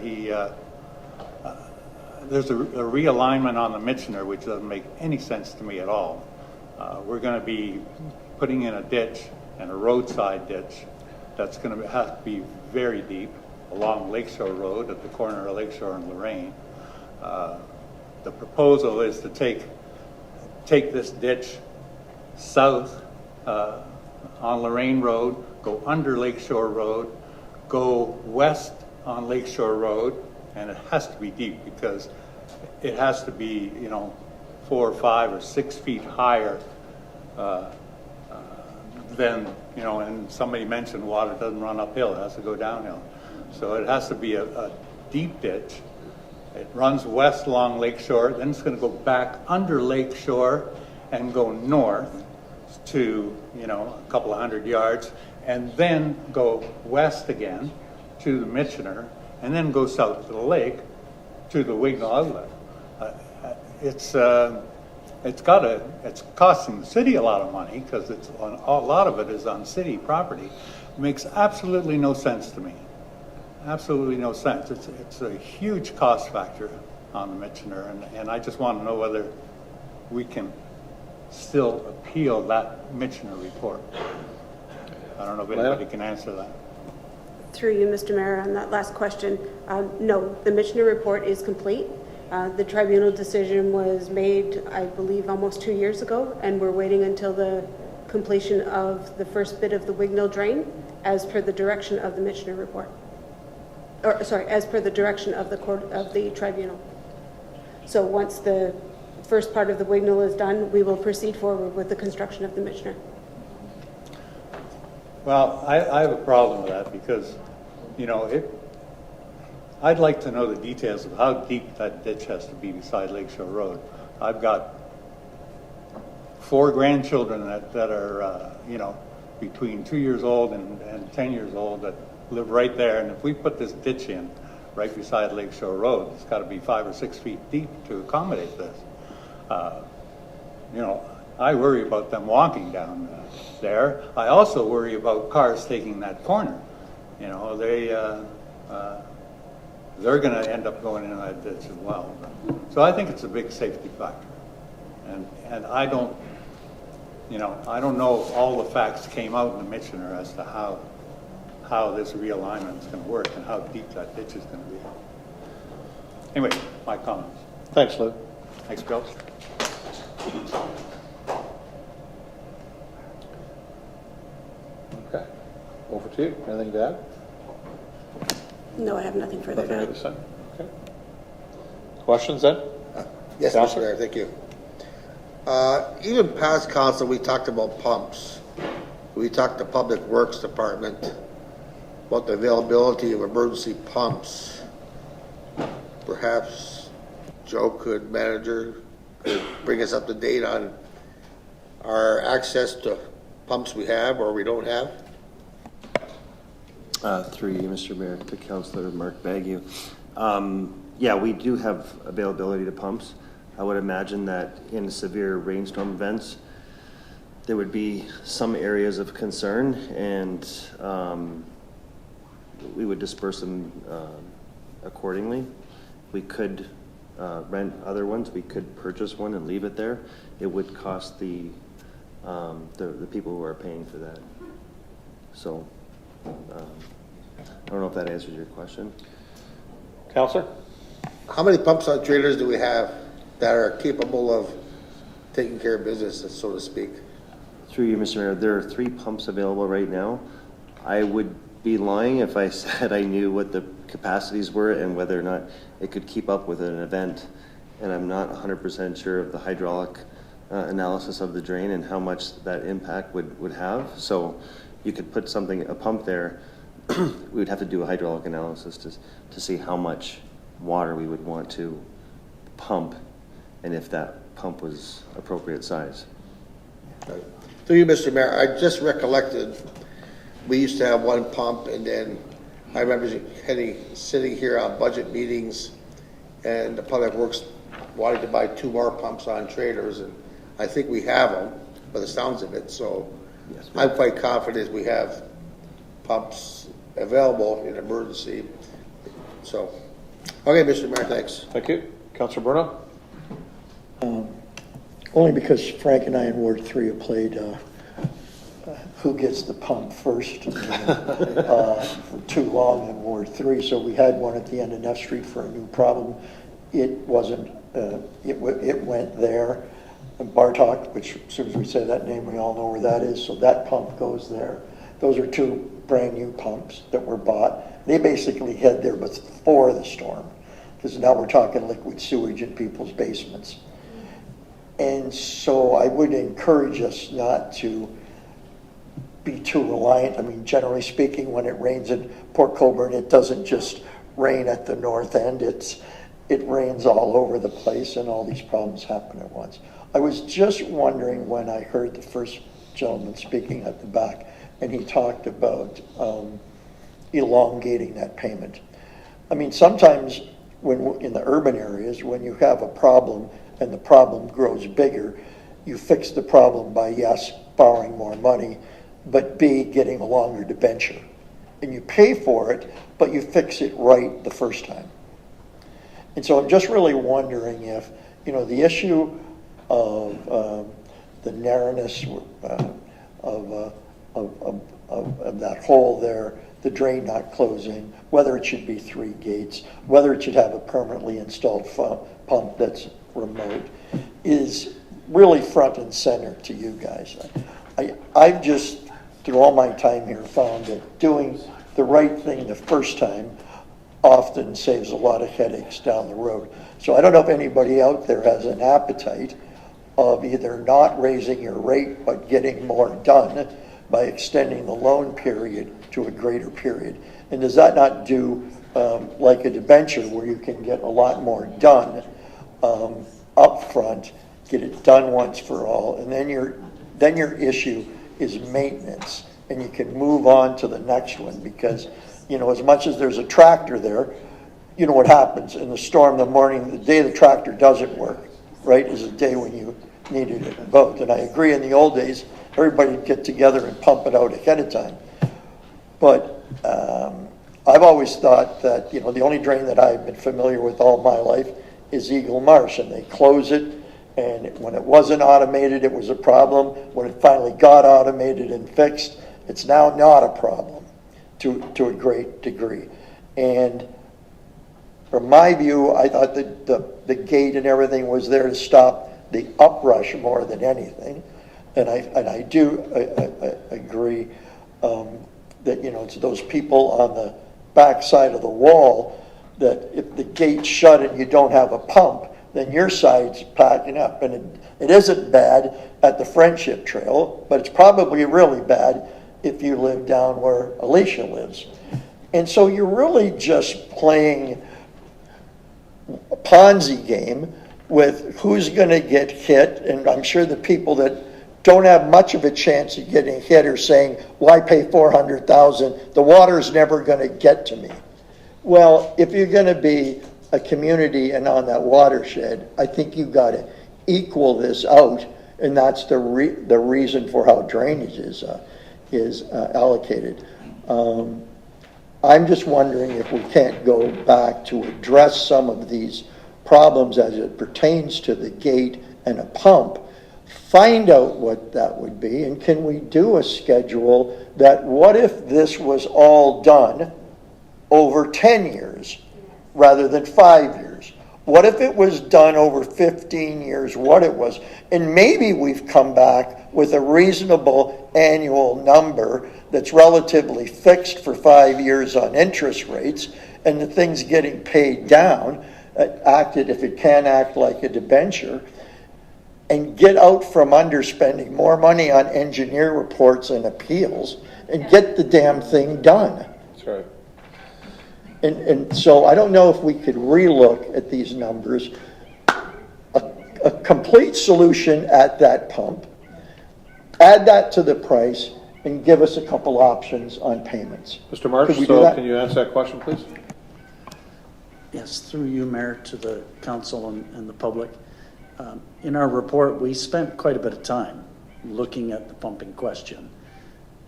O: there's a realignment on the Michener which doesn't make any sense to me at all. We're going to be putting in a ditch, and a roadside ditch that's going to have to be very deep along Lakeshore Road at the corner of Lakeshore and Lorraine. The proposal is to take this ditch south on Lorraine Road, go under Lakeshore Road, go west on Lakeshore Road, and it has to be deep because it has to be, 4 or 5 or 6 feet higher than, and somebody mentioned water doesn't run uphill, it has to go downhill. So it has to be a deep ditch. It runs west along Lakeshore, then it's going to go back under Lakeshore and go north to, a couple of 100 yards, and then go west again to the Michener, and then go south to the lake to the Wignall outlet. It's costing the city a lot of money because a lot of it is on city property. It makes absolutely no sense to me. Absolutely no sense. It's a huge cost factor on the Michener, and I just want to know whether we can still appeal that Michener report. I don't know if anybody can answer that.
C: Through you, Mr. Mayor, on that last question, no, the Michener report is complete. The tribunal decision was made, I believe, almost 2 years ago, and we're waiting until the completion of the first bit of the Wignall drain as per the direction of the Michener report. Or, sorry, as per the direction of the court of the tribunal. So once the first part of the Wignall is done, we will proceed forward with the construction of the Michener.
O: Well, I have a problem with that because, I'd like to know the details of how deep that ditch has to be beside Lakeshore Road. I've got 4 grandchildren that are, between 2 years old and 10 years old that live right there. And if we put this ditch in right beside Lakeshore Road, it's got to be 5 or 6 feet deep to accommodate this. I worry about them walking down there. I also worry about cars taking that corner. They're going to end up going into that ditch as well. So I think it's a big safety factor. And I don't know if all the facts came out in the Michener as to how this realignment is going to work and how deep that ditch is going to be. Anyway, my comments.
A: Thanks, Lou.
O: Thanks, Bill.
A: Okay. Over to you. Anything to add?
C: No, I have nothing further to
A: Nothing
C: add.
A: to say. Okay. Questions then?
I: Yes,
A: Counselor?
I: Mr. Mayor, thank you. Even past council, we talked about pumps. We talked to Public Works Department about the availability of emergency pumps. Perhaps Joe manager could bring us up to date on our access to pumps we have or we don't have.
P: Through you, Mr. Mayor, to Councillor Mark Bagu. Yeah, we do have availability to pumps. I would imagine that in severe rainstorm events, there would be some areas of concern, and we would disperse them accordingly. We could rent other ones. We could purchase one and leave it there. It would cost the people who are paying for that. So I don't know if that answers your question.
A: Councillor?
I: How many pumps on trailers do we have that are capable of taking care of business, so to speak?
P: Through you, Mr. Mayor, there are 3 pumps available right now. I would be lying if I said I knew what the capacities were and whether or not it could keep up with an event. And I'm not 100% sure of the hydraulic analysis of the drain and how much that impact would have. So you could put a pump there. We would have to do a hydraulic analysis to see how much water we would want to pump and if that pump was appropriate size.
I: Through you, Mr. Mayor, I just recollected we used to have 1 pump, and then I remember sitting here on budget meetings and the Public Works wanted to buy 2 more pumps on trailers, and I think we have them by the sounds of it. So yes, I'm quite confident we have pumps available in emergency. So, okay, Mr. Mayor, thanks.
A: Thank you. Councilor Bruno?
H: Only because Frank and I in Ward 3 have played who gets the pump first for too long in Ward 3. So we had one at the end of Neff Street for a new problem. It wasn't, it went there. And Bartok, which as soon as we say that name, we all know where that is. So that pump goes there. Those are two brand new pumps that were bought. They basically had there before the storm, because now we're talking liquid sewage in people's basements. And so I would encourage us not to be too reliant. I mean, generally speaking, when it rains in Port Colborne, it doesn't just rain at the north end. It rains all over the place, and all these problems happen at once. I was just wondering when I heard the first gentleman speaking at the back, and he talked about elongating that payment. I mean, sometimes when in the urban areas, when you have a problem and the problem grows bigger, you fix the problem by, yes, borrowing more money, but B, getting a longer debenture. And you pay for it, but you fix it right the first time. And so I'm just really wondering if, you know, the issue of the narrowness of that hole there, the drain not closing, whether it should be 3 gates, whether it should have a permanently installed pump that's remote, is really front and center to you guys. I've just, through all my time here, found that doing the right thing the first time often saves a lot of headaches down the road. So I don't know if anybody out there has an appetite of either not raising your rate but getting more done by extending the loan period to a greater period. And does that not do like a debenture where you can get a lot more done up front, get it done once for all, and then your issue is maintenance, and you can move on to the next one, because, you know, as much as there's a tractor there, you know what happens in the storm, the morning, the day the tractor doesn't work, right, is the day when you needed it both. And I agree, in the old days, everybody would get together and pump it out ahead of time. But I've always thought that, you know, the only drain that I've been familiar with all my life is Eagle Marsh, and they close it, and when it wasn't automated, it was a problem. When it finally got automated and fixed, it's now not a problem to a great degree. And from my view, I thought that the gate and everything was there to stop the uprush more than anything. And I do agree that, you know, it's those people on the back side of the wall that if the gate's shut and you don't have a pump, then your side's packing up. And it isn't bad at the Friendship Trail, but it's probably really bad if you live down where Alicia lives. And so you're really just playing a Ponzi game with who's going to get hit. And I'm sure the people that don't have much of a chance of getting hit are saying, why pay $400,000? The water's never going to get to me. Well, if you're going to be a community and on that watershed, I think you've got to equal this out, and that's the reason for how drainage is allocated. I'm just wondering if we can't go back to address some of these problems as it pertains to the gate and a pump, find out what that would be, and can we do a schedule that, what if this was all done over 10 years rather than 5 years? What if it was done over 15 years, what it was? And maybe we've come back with a reasonable annual number that's relatively fixed for 5 years on interest rates, and the thing's getting paid down, acted, if it can act like a debenture, and get out from under spending more money on engineer reports and appeals, and get the damn thing done.
A: That's right.
H: And so I don't know if we could relook at these numbers, a complete solution at that pump, add that to the price, and give us a couple options on payments.
A: Mr. March, can you answer that question, please?
D: Yes, through you, Mayor, to the council and the public. In our report, we spent quite a bit of time looking at the pumping question.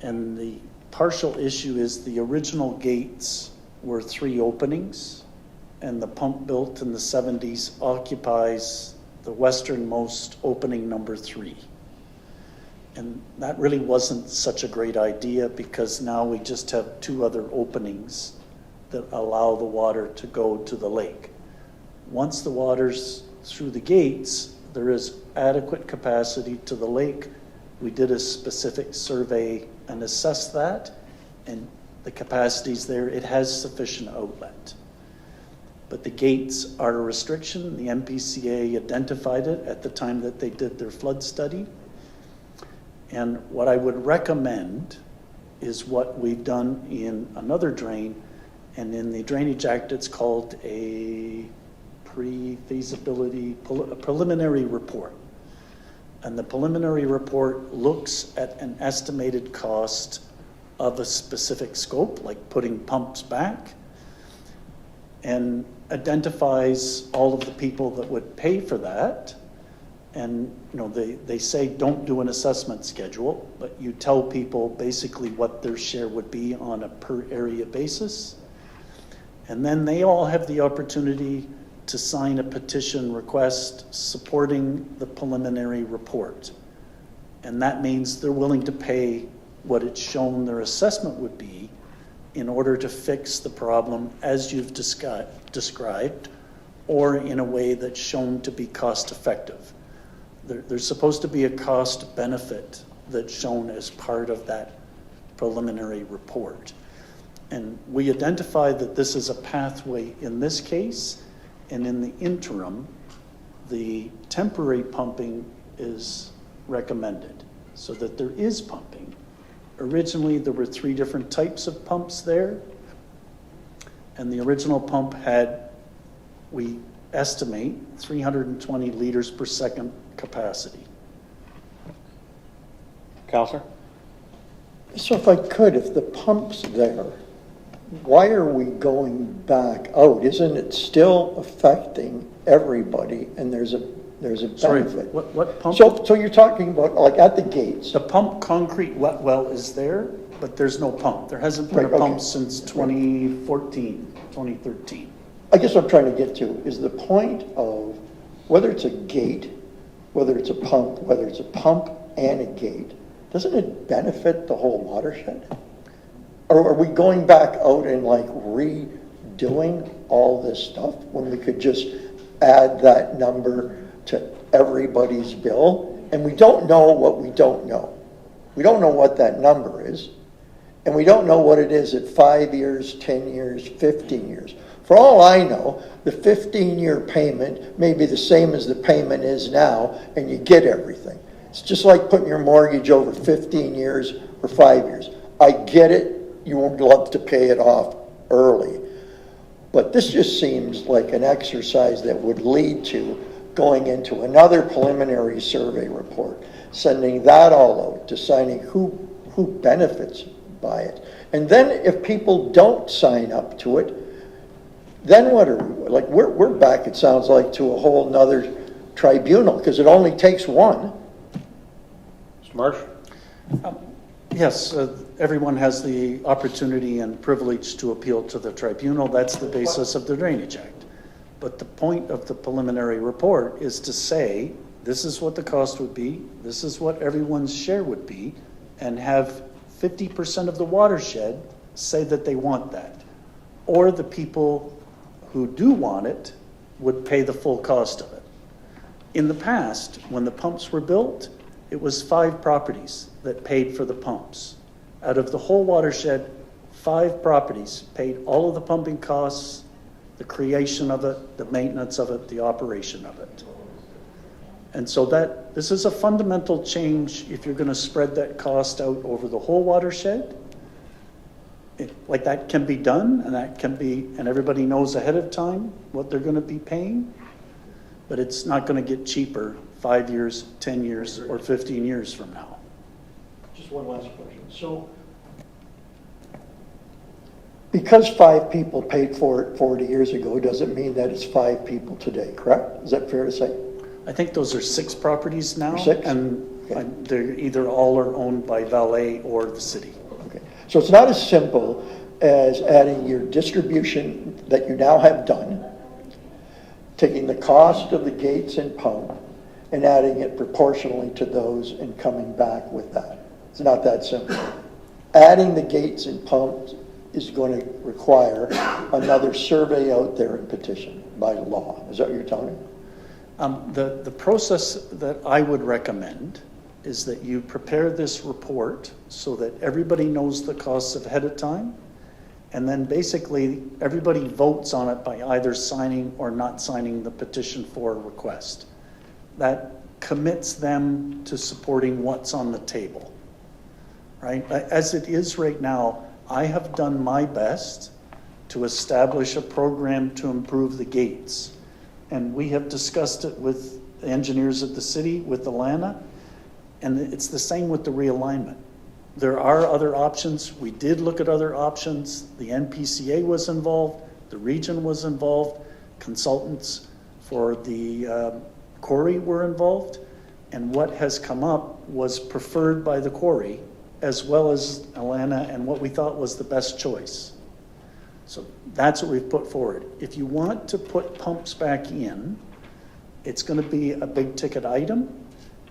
D: And the partial issue is the original gates were 3 openings, and the pump built in the 70s occupies the westernmost opening number 3. And that really wasn't such a great idea, because now we just have 2 other openings that allow the water to go to the lake. Once the water's through the gates, there is adequate capacity to the lake. We did a specific survey and assessed that, and the capacity's there. It has sufficient outlet. But the gates are a restriction. The MPCA identified it at the time that they did their flood study. And what I would recommend is what we've done in another drain, and in the Drainage Act, it's called a pre-feasibility, a preliminary report. And the preliminary report looks at an estimated cost of a specific scope, like putting pumps back, and identifies all of the people that would pay for that. And they say don't do an assessment schedule, but you tell people basically what their share would be on a per area basis. And then they all have the opportunity to sign a petition request supporting the preliminary report. And that means they're willing to pay what it's shown their assessment would be in order to fix the problem as you've described, or in a way that's shown to be cost effective. There's supposed to be a cost benefit that's shown as part of that preliminary report. And we identify that this is a pathway in this case, and in the interim, the temporary pumping is recommended so that there is pumping. Originally, there were 3 different types of pumps there, and the original pump had, we estimate, 320 liters per second capacity.
A: Counselor?
H: So if I could, if the pump's there, why are we going back out? Isn't it still affecting everybody, and there's a benefit?
D: Sorry, what pump?
H: So you're talking about like at the gates?
D: The pump concrete wet well is there, but there's no pump. There hasn't been a pump since 2014, 2013.
H: I guess what I'm trying to get to is the point of whether it's a gate, whether it's a pump and a gate, doesn't it benefit the whole watershed? Or are we going back out and like redoing all this stuff when we could just add that number to everybody's bill? And we don't know what we don't know. We don't know what that number is. And we don't know what it is at 5 years, 10 years, 15 years. For all I know, the 15-year payment may be the same as the payment is now, and you get everything. It's just like putting your mortgage over 15 years or 5 years. I get it. You would love to pay it off early. But this just seems like an exercise that would lead to going into another preliminary survey report, sending that all out, deciding who benefits by it. And then if people don't sign up to it, then what are we, like we're back, it sounds like, to a whole nother tribunal, because it only takes one.
A: Mr. Marsh?
D: Yes, everyone has the opportunity and privilege to appeal to the tribunal. That's the basis of the Drainage Act. But the point of the preliminary report is to say, this is what the cost would be, this is what everyone's share would be, and have 50% of the watershed say that they want that. Or the people who do want it would pay the full cost of it. In the past, when the pumps were built, it was 5 properties that paid for the pumps. Out of the whole watershed, 5 properties paid all of the pumping costs, the creation of it, the maintenance of it, the operation of it. And so this is a fundamental change if you're going to spread that cost out over the whole watershed. Like that can be done, and everybody knows ahead of time what they're going to be paying, but it's not going to get cheaper 5 years, 10 years, or 15 years from now.
H: Just one last question. So, because 5 people paid for it 40 years ago, doesn't mean that it's 5 people today, correct? Is that fair to say?
D: I think those are 6 properties now.
H: 6?
D: And
H: Okay.
D: they're either all are owned by Valet or the city.
H: Okay. So it's not as simple as adding your distribution that you now have done, taking the cost of the gates and pump, and adding it proportionally to those and coming back with that. It's not that simple. Adding the gates and pumps is going to require another survey out there and petition by law. Is that what you're telling me?
D: The process that I would recommend is that you prepare this report so that everybody knows the costs ahead of time, and then basically everybody votes on it by either signing or not signing the petition for a request. That commits them to supporting what's on the table, right? As it is right now, I have done my best to establish a program to improve the gates. And we have discussed it with the engineers at the city, with Alana, and it's the same with the realignment. There are other options. We did look at other options. The NPCA was involved, the region was involved, consultants for the quarry were involved, and what has come up was preferred by the quarry, as well as Alana, and what we thought was the best choice. So that's what we've put forward. If you want to put pumps back in, it's going to be a big ticket item,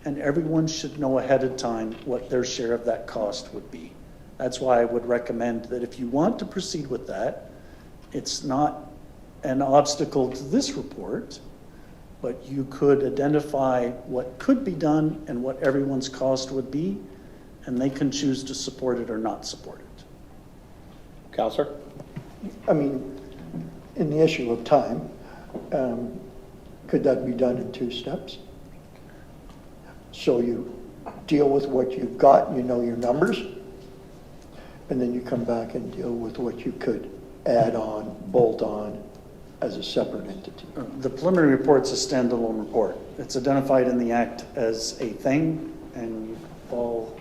D: and everyone should know ahead of time what their share of that cost would be. That's why I would recommend that if you want to proceed with that, it's not an obstacle to this report, but you could identify what could be done and what everyone's cost would be, and they can choose to support it or not support it.
A: Counselor?
H: I mean, in the issue of time, could that be done in 2 steps? So you deal with what you've got, you know your numbers, and then you come back and deal with what you could add on, bolt on as a separate entity.
D: The preliminary report's a standalone report. It's identified in the Act as a thing, and you fall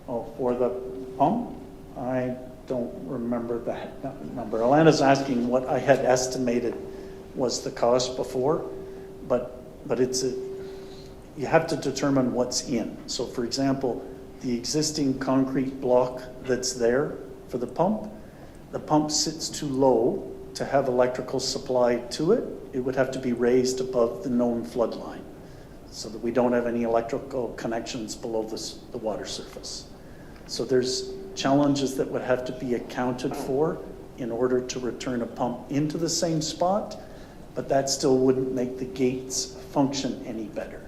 D: for the pump. I don't remember that number. Alana's asking what I had estimated was the cost before, but you have to determine what's in. So for example, the existing concrete block that's there for the pump sits too low to have electrical supply to it. It would have to be raised above the known flood line so that we don't have any electrical connections below the water surface. So there's challenges that would have to be accounted for in order to return a pump into the same spot, but that still wouldn't make the gates function any better.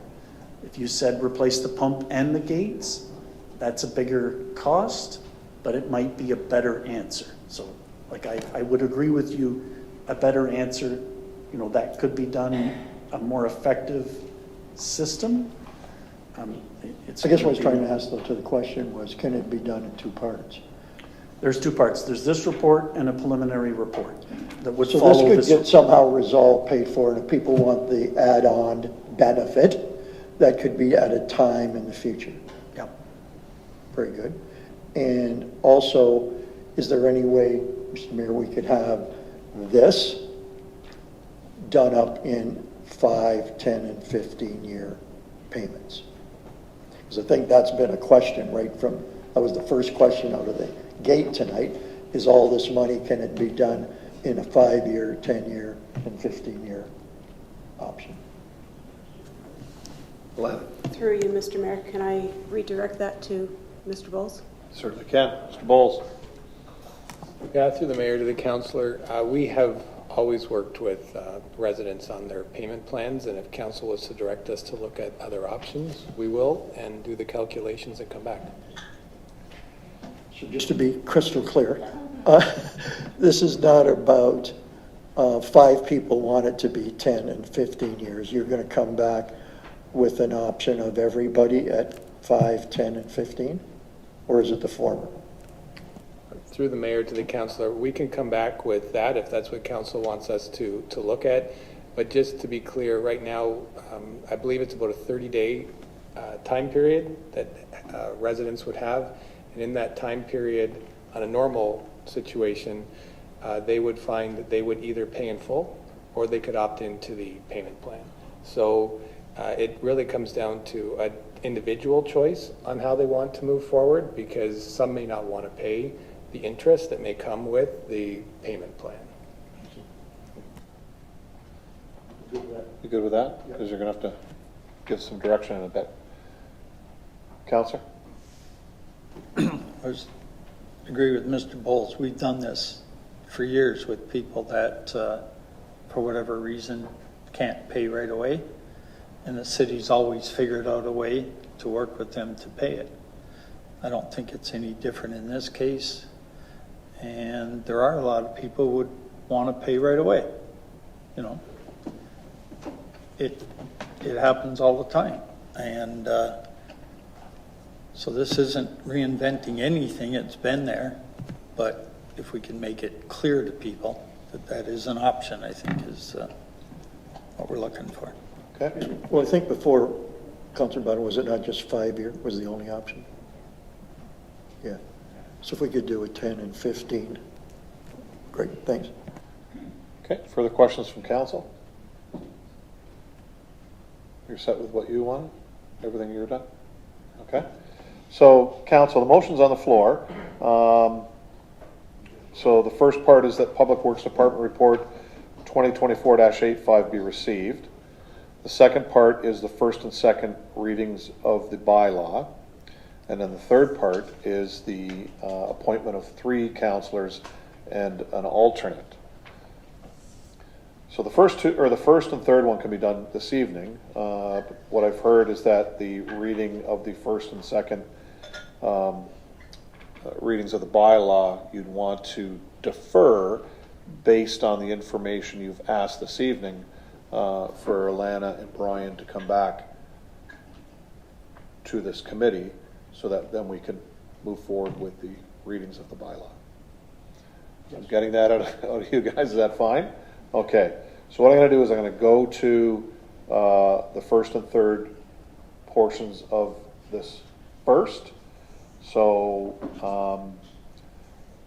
D: If you said replace the pump and the gates, that's a bigger cost, but it might be a better answer. So like I would agree with you, a better answer, that could be done, a more effective system.
H: I guess what I was trying to ask though to the question was, can it be done in 2 parts?
D: There's 2 parts. There's this report and a preliminary report that would
H: So
D: follow
H: this could get somehow resolved, paid for, and if people want the add-on benefit, that could be at a time in the future.
D: Yeah.
H: Very good. And also, is there any way, Mr. Mayor, we could have this done up in 5, 10, and 15-year payments? Because I think that's been a question that was the first question out of the gate tonight, is all this money, can it be done in a 5-year, 10-year, and 15-year option?
C: Through you, Mr. Mayor, can I redirect that to Mr. Bowles?
A: Certainly can. Mr. Bowles?
F: Yeah, through the mayor to the councillor, we have always worked with residents on their payment plans, and if council was to direct us to look at other options, we will, and do the calculations and come back.
H: So just to be crystal clear, this is not about 5 people want it to be 10 and 15 years. You're going to come back with an option of everybody at 5, 10, and 15? Or is it the former?
F: Through the mayor to the councillor, we can come back with that if that's what council wants us to look at. But just to be clear, right now, I believe it's about a 30-day time period that residents would have. And in that time period, on a normal situation, they would find that they would either pay in full or they could opt into the payment plan. So it really comes down to individual choice on how they want to move forward, because some may not want to pay the interest that may come with the payment plan.
A: You good with that? Because you're gonna have to give some direction in a bit. Counselor?
Q: Agree with Mr. Bowles. We've done this for years with people that, for whatever reason, can't pay right away. And the city's always figured out a way to work with them to pay it. I don't think it's any different in this case. And there are a lot of people who would want to pay right away. You know, it happens all the time. And so this isn't reinventing anything. It's been there. But if we can make it clear to people that that is an option, I think is what we're looking for.
A: Okay.
H: Well, I think before, Councillor Butler, was it not just 5 year was the only option? Yeah. So if we could do a 10 and 15. Great, thanks.
A: Okay, further questions from council? You're set with what you wanted? Everything you're done? Okay. So, council, the motion's on the floor. So the first part is that Public Works Department Report 2024-85 be received. The second part is the first and second readings of the bylaw. And then the third part is the appointment of 3 councillors and an alternate. So the first and third one can be done this evening. What I've heard is that the reading of the first and second readings of the bylaw you'd want to defer based on the information you've asked this evening for Alana and Brian to come back to this committee so that then we can move forward with the readings of the bylaw. I'm getting that out of you guys. Is that fine? Okay. So what I'm going to do is I'm going to go to the first and third portions of this first. So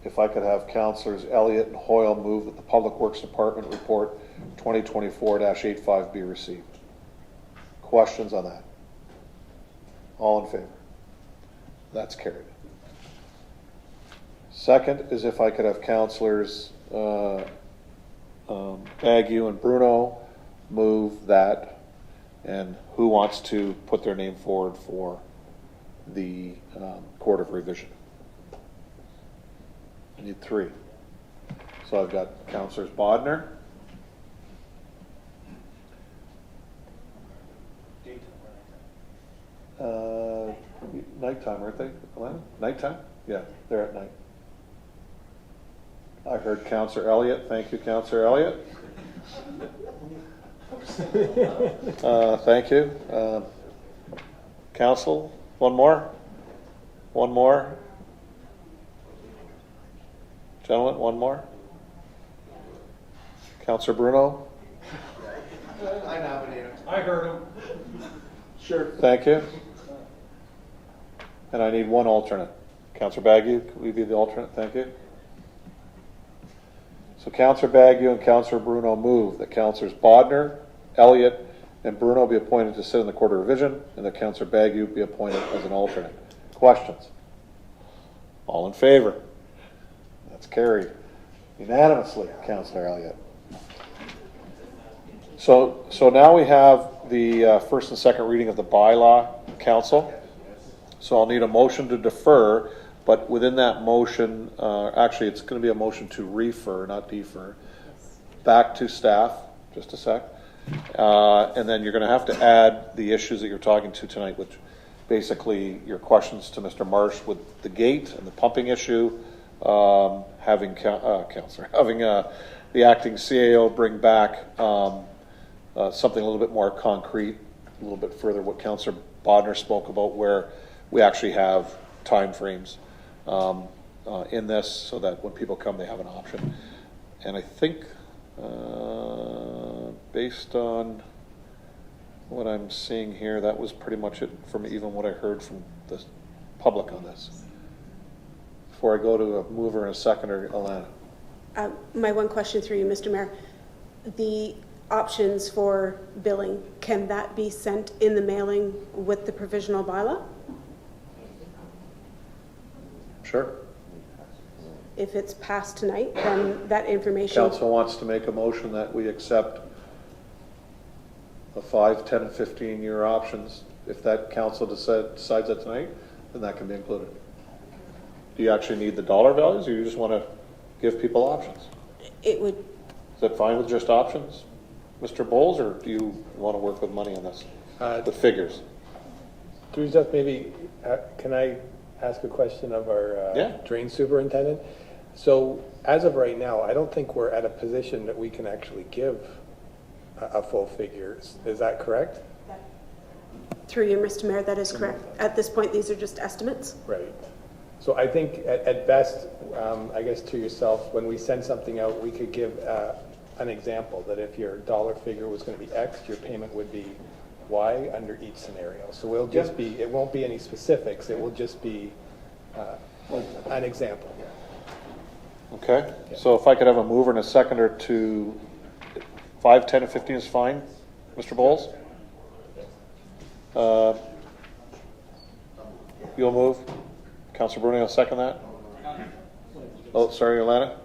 A: if I could have Councillors Elliott and Hoyle move that the Public Works Department Report 2024-85 be received. Questions on that? All in favor? That's carried. Second is if I could have Councillors Ague and Bruno move that, and who wants to put their name forward for the Court of Revision? I need 3. So I've got Councillors Bodner. Nighttime, aren't they? Nighttime? Yeah, they're at night. I heard Councillor Elliott. Thank you, Councillor Elliott. Thank you. Council, one more? One more? Gentlemen, one more? Councillor Bruno?
I: I nominate him.
O: I heard him.
A: Sure. Thank you. And I need 1 alternate. Councillor Bagu, could we be the alternate? Thank you. So Councillor Bagu and Councillor Bruno move that Councillors Bodner, Elliott, and Bruno be appointed to sit in the Court of Revision, and that Councillor Bagu be appointed as an alternate. Questions? All in favor? That's carried unanimously, Councillor Elliott. So now we have the first and second reading of the bylaw, Council. So I'll need a motion to defer, but within that motion, actually it's going to be a motion to refer, not defer, back to staff, just a sec. And then you're going to have to add the issues that you're talking to tonight, which basically your questions to Mr. Marsh with the gate and the pumping issue, having the acting CAO bring back something a little bit more concrete, a little bit further what Councillor Bodner spoke about, where we actually have time frames in this so that when people come they have an option. And I think based on what I'm seeing here, that was pretty much it from even what I heard from the public on this. Before I go to a mover and a seconder, Alana.
C: My one question through you, Mr. Mayor. The options for billing, can that be sent in the mailing with the provisional bylaw?
A: Sure.
C: If it's passed tonight, then that information.
A: Council wants to make a motion that we accept the 5, 10, and 15-year options. If that council decides that tonight, then that can be included. Do you actually need the dollar values, or you just want to give people options?
C: It would.
A: Is that fine with just options, Mr. Bowles, or do you want to work with money on this, with figures?
F: Through Jeff, maybe, can I ask a question of our drain superintendent? So as of right now, I don't think we're at a position that we can actually give a full figure. Is that correct?
C: Through you, Mr. Mayor, that is correct. At this point, these are just estimates.
F: Right. So I think at best, I guess to yourself, when we send something out, we could give an example that if your dollar figure was going to be X, your payment would be Y under each scenario. So we'll just be, it won't be any specifics, it will just be an example.
A: Okay, so if I could have a mover and a seconder to 5, 10, and 15 is fine, Mr. Bowles? You'll move? Councilor Bruning will second that? Oh, sorry, Alana?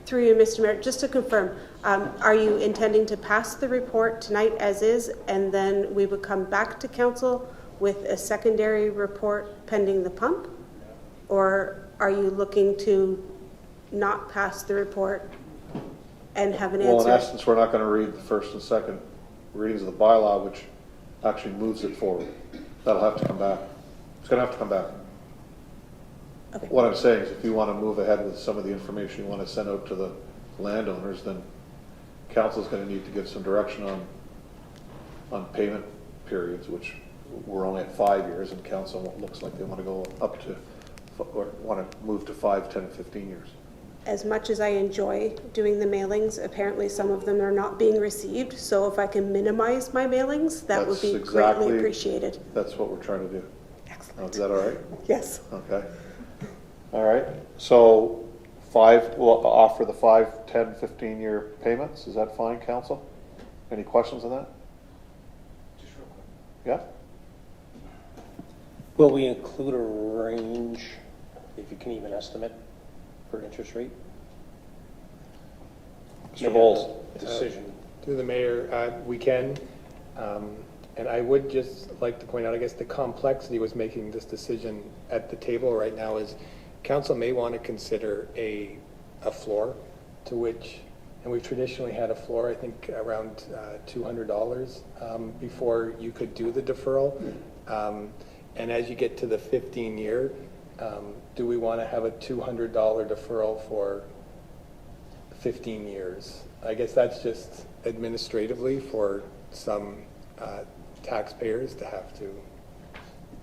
C: Through you, Mr. Mayor, just to confirm, are you intending to pass the report tonight as is, and then we would come back to council with a secondary report pending the pump? Or are you looking to not pass the report and have an answer?
A: Well, in essence, we're not going to read the first and second readings of the bylaw, which actually moves it forward. That'll have to come back. It's going to have to come back.
C: Okay.
A: What I'm saying is if you want to move ahead with some of the information you want to send out to the landowners, then council's going to need to give some direction on payment periods, which we're only at 5 years, and council looks like they want to go up to, or want to move to 5, 10, and 15 years.
C: As much as I enjoy doing the mailings, apparently some of them are not being received. So if I can minimize my mailings, that would be greatly appreciated.
A: That's what we're trying to do.
C: Excellent.
A: Is that all right?
C: Yes.
A: Okay. All right. So 5, we'll offer the 5, 10, 15-year payments. Is that fine, council? Any questions on that?
R: Just real quick.
A: Yeah?
R: Will we include a range, if you can even estimate, for interest rate?
A: Mr. Bowles.
R: Decision.
F: Through the mayor, we can. And I would just like to point out, I guess the complexity was making this decision at the table right now is council may want to consider a floor to which, and we've traditionally had a floor, I think around $200 before you could do the deferral. And as you get to the 15-year, do we want to have a $200 deferral for 15 years? I guess that's just administratively for some taxpayers to have to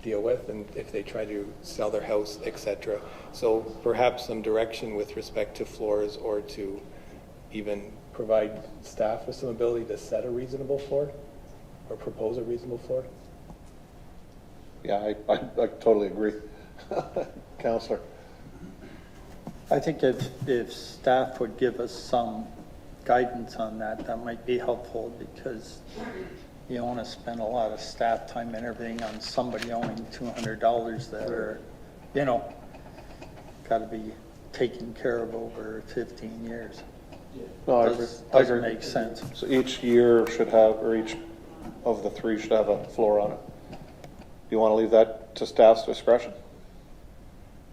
F: deal with, and if they try to sell their house, etc. So perhaps some direction with respect to floors, or to even provide staff with some ability to set a reasonable floor or propose a reasonable floor.
A: Yeah, I totally agree. Councillor.
Q: I think if staff would give us some guidance on that, that might be helpful, because you don't want to spend a lot of staff time and everything on somebody owing $200 that are, you know, got to be taken care of over 15 years.
A: No,
Q: Doesn't make sense.
A: So each year should have, or each of the 3 should have a floor on it. Do you want to leave that to staff's discretion?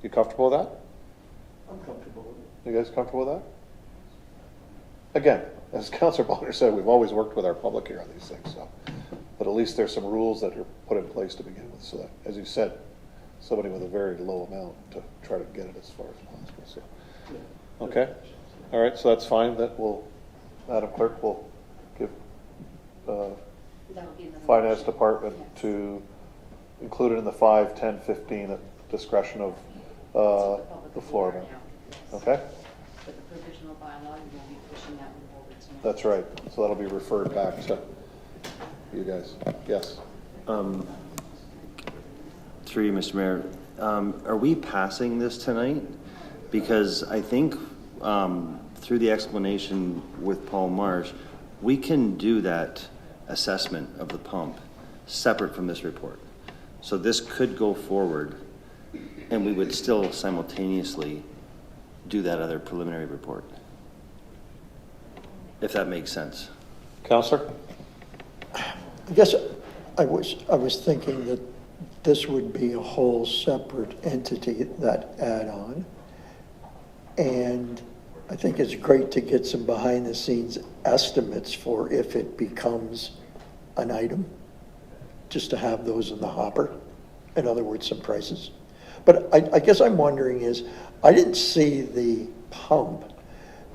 A: You comfortable with that?
H: I'm comfortable with it.
A: You guys comfortable with that? Again, as Councillor Bonner said, we've always worked with our public here on these things, so. But at least there's some rules that are put in place to begin with, so that, as you said, somebody with a very low amount to try to get it as far as possible, so. Okay, all right, so that's fine, that will, Madam Clerk will give Finance Department to include it in the 5, 10, 15 at discretion of the floor amount. Okay?
B: With the provisional bylaw, you won't be pushing that one over tonight.
A: That's right, so that'll be referred back to you guys. Yes?
P: Through you, Mr. Mayor, are we passing this tonight? Because I think through the explanation with Paul Marsh, we can do that assessment of the pump separate from this report. So this could go forward, and we would still simultaneously do that other preliminary report, if that makes sense.
A: Counselor?
H: I guess I was thinking that this would be a whole separate entity, that add-on. And I think it's great to get some behind-the-scenes estimates for if it becomes an item, just to have those in the hopper. In other words, some prices. But I guess I'm wondering is, I didn't see the pump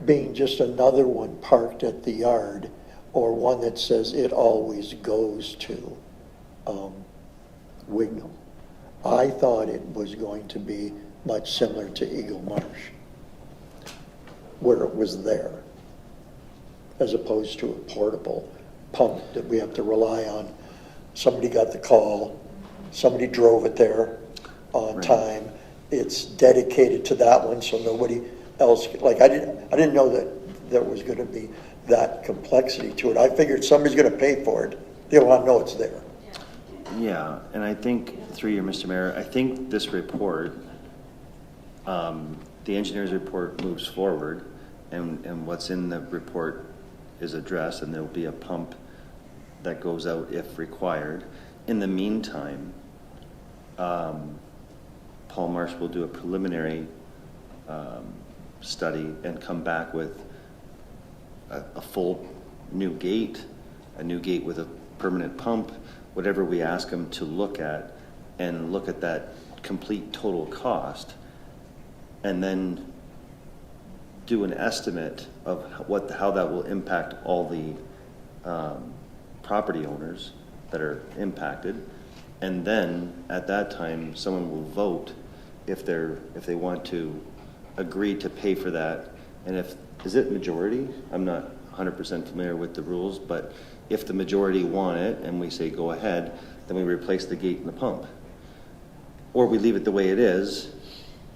H: being just another one parked at the yard, or one that says it always goes to Wignall. I thought it was going to be much similar to Eagle Marsh, where it was there, as opposed to a portable pump that we have to rely on. Somebody got the call, somebody drove it there on time. It's dedicated to that one, so nobody else, like I didn't know that there was going to be that complexity to it. I figured somebody's going to pay for it. They want to know it's there.
P: Yeah, and I think, through you, Mr. Mayor, I think this report, the engineer's report moves forward, and what's in the report is addressed, and there'll be a pump that goes out if required. In the meantime, Paul Marsh will do a preliminary study and come back with a full new gate, with a permanent pump, whatever we ask him to look at, and look at that complete total cost, and then do an estimate of how that will impact all the property owners that are impacted. And then at that time, someone will vote if they want to agree to pay for that. And is it majority? I'm not 100% familiar with the rules, but if the majority want it and we say go ahead, then we replace the gate and the pump. Or we leave it the way it is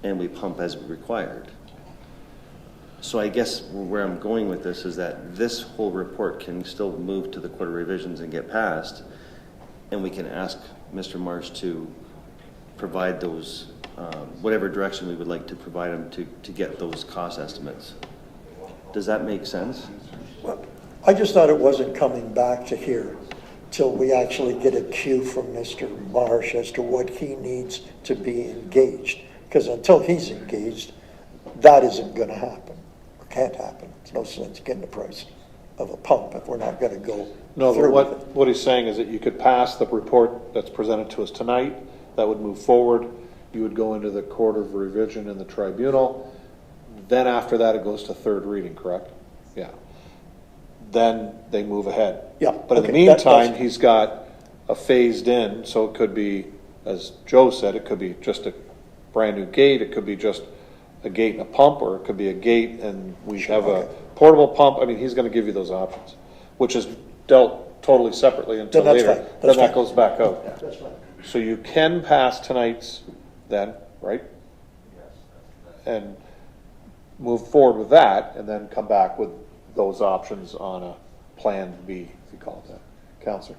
P: and we pump as required. So I guess where I'm going with this is that this whole report can still move to the Court of Revisions and get passed, and we can ask Mr. Marsh to provide those, whatever direction we would like to provide him to get those cost estimates. Does that make sense?
H: Well, I just thought it wasn't coming back to here till we actually get a cue from Mr. Marsh as to what he needs to be engaged. Because until he's engaged, that isn't going to happen, or can't happen. There's no sense getting the price of a pump if we're not going to go through with it.
A: What he's saying is that you could pass the report that's presented to us tonight, that would move forward. You would go into the Court of Revision in the tribunal. Then after that, it goes to third reading, correct? Yeah. Then they move ahead.
H: Yeah.
A: But in the meantime, he's got a phased in, so it could be, as Joe said, it could be just a brand new gate, it could be just a gate and a pump, or it could be a gate and we have a portable pump. I mean, he's going to give you those options, which is dealt totally separately until
H: Then that's
A: later.
H: fine.
A: Then that goes back out.
H: Yeah, that's fine.
A: So you can pass tonight's then, right? And move forward with that, and then come back with those options on a plan B, if you call it that. Counselor?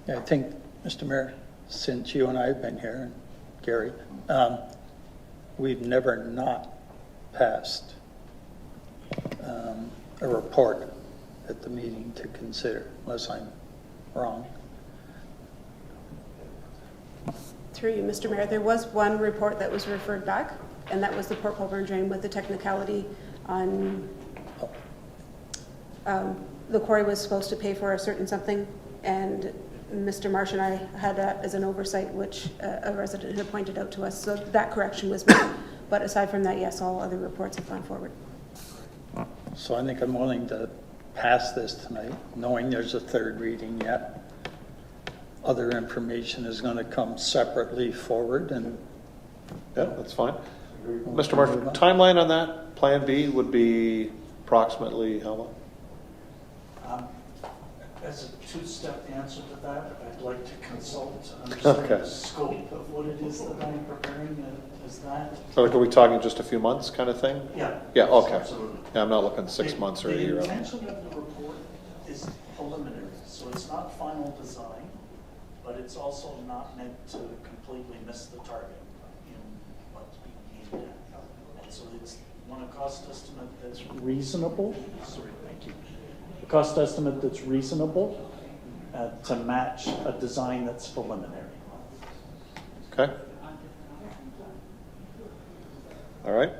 Q: Yeah, I think, Mr. Mayor, since you and I have been here, and Gary, we've never not passed a report at the meeting to consider, unless I'm wrong.
C: Through you, Mr. Mayor, there was one report that was referred back, and that was the Port Colborne drain with the technicality on the quarry was supposed to pay for a certain something, and Mr. Marsh and I had that as an oversight, which a resident had pointed out to us. So that correction was made. But aside from that, yes, all other reports have gone forward.
Q: So I think I'm willing to pass this tonight, knowing there's a third reading yet. Other information is going to come separately forward, and
A: yeah, that's fine. Mr. Marsh, timeline on that plan B would be approximately how long?
D: As a two-step answer to that, I'd like to consult to understand
A: Okay.
D: the scope of what it is that I'm preparing as that.
A: So like, are we talking just a few months kind of thing?
D: Yeah.
A: Yeah, okay.
D: Absolutely.
A: Yeah, I'm not looking 6 months or a year
D: The
A: out.
D: intention of the report is preliminary, so it's not final design, but it's also not meant to completely miss the target in what's being aimed at. And so it's one a cost estimate that's reasonable. Sorry, thank you. A cost estimate that's reasonable to match a design that's preliminary.
A: Okay. All right.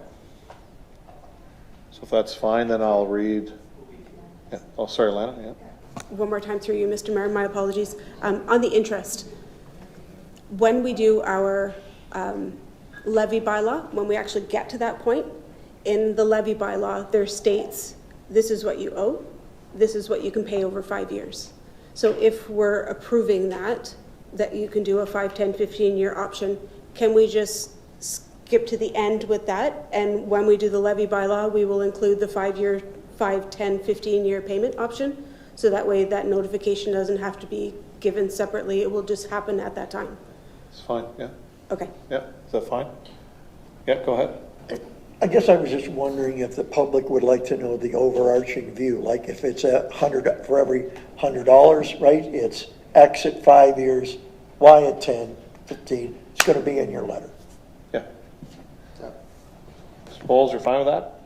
A: So if that's fine, then I'll read. Yeah. Oh, sorry, Lana. Yeah.
C: One more time through you, Mr. Mayor, my apologies. On the interest, when we do our levy bylaw, when we actually get to that point, in the levy bylaw, there states, this is what you owe, this is what you can pay over 5 years. So if we're approving that you can do a 5, 10, 15-year option, can we just skip to the end with that? And when we do the levy bylaw, we will include the 5-year, 5, 10, 15-year payment option? So that way that notification doesn't have to be given separately. It will just happen at that time.
A: It's fine. Yeah.
C: Okay.
A: Yeah. Is that fine? Yeah. Go ahead.
H: I guess I was just wondering if the public would like to know the overarching view, like if it's $100 for every $100, right? It's X at 5 years, Y at 10, 15. It's going to be in your letter.
A: Yeah. Mr. Bowles, you're fine with that?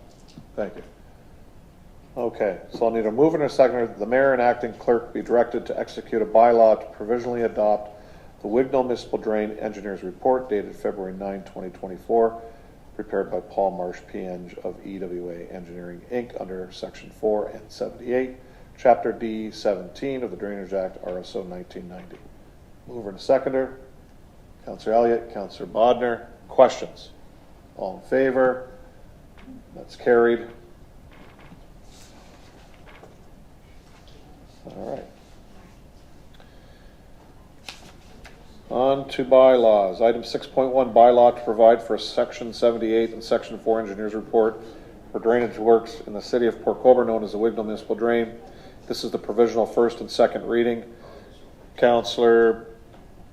A: Thank you. Okay, so I'll need a mover and a seconder that the mayor and acting clerk be directed to execute a bylaw to provisionally adopt the Wignall Municipal Drain Engineers Report dated February 9, 2024, prepared by Paul Marsh, PNG of EWA Engineering, Inc., under Section 4 and 78, Chapter D, 17 of the Drainage Act, RSO 1990. Mover and a seconder. Councillor Elliott, Councillor Bodnar. Questions? All in favor? That's carried. All right. On to bylaws. Item 6.1, bylaw to provide for Section 78 and Section 4 Engineers Report for drainage works in the city of Port Colborne, known as the Wignall Municipal Drain. This is the provisional first and second reading. Councillor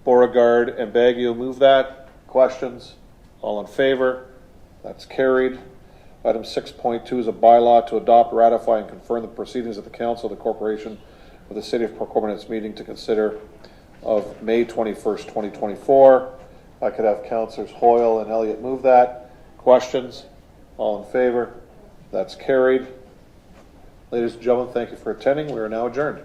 A: Beauregard and Baggio move that. Questions? All in favor? That's carried. Item 6.2 is a bylaw to adopt, ratify, and confirm the proceedings of the Council of the Corporation of the City of Port Colborne at its meeting to consider of May 21st, 2024. I could have Councillors Hoyle and Elliott move that. Questions? All in favor? That's carried. Ladies and gentlemen, thank you for attending. We are now adjourned.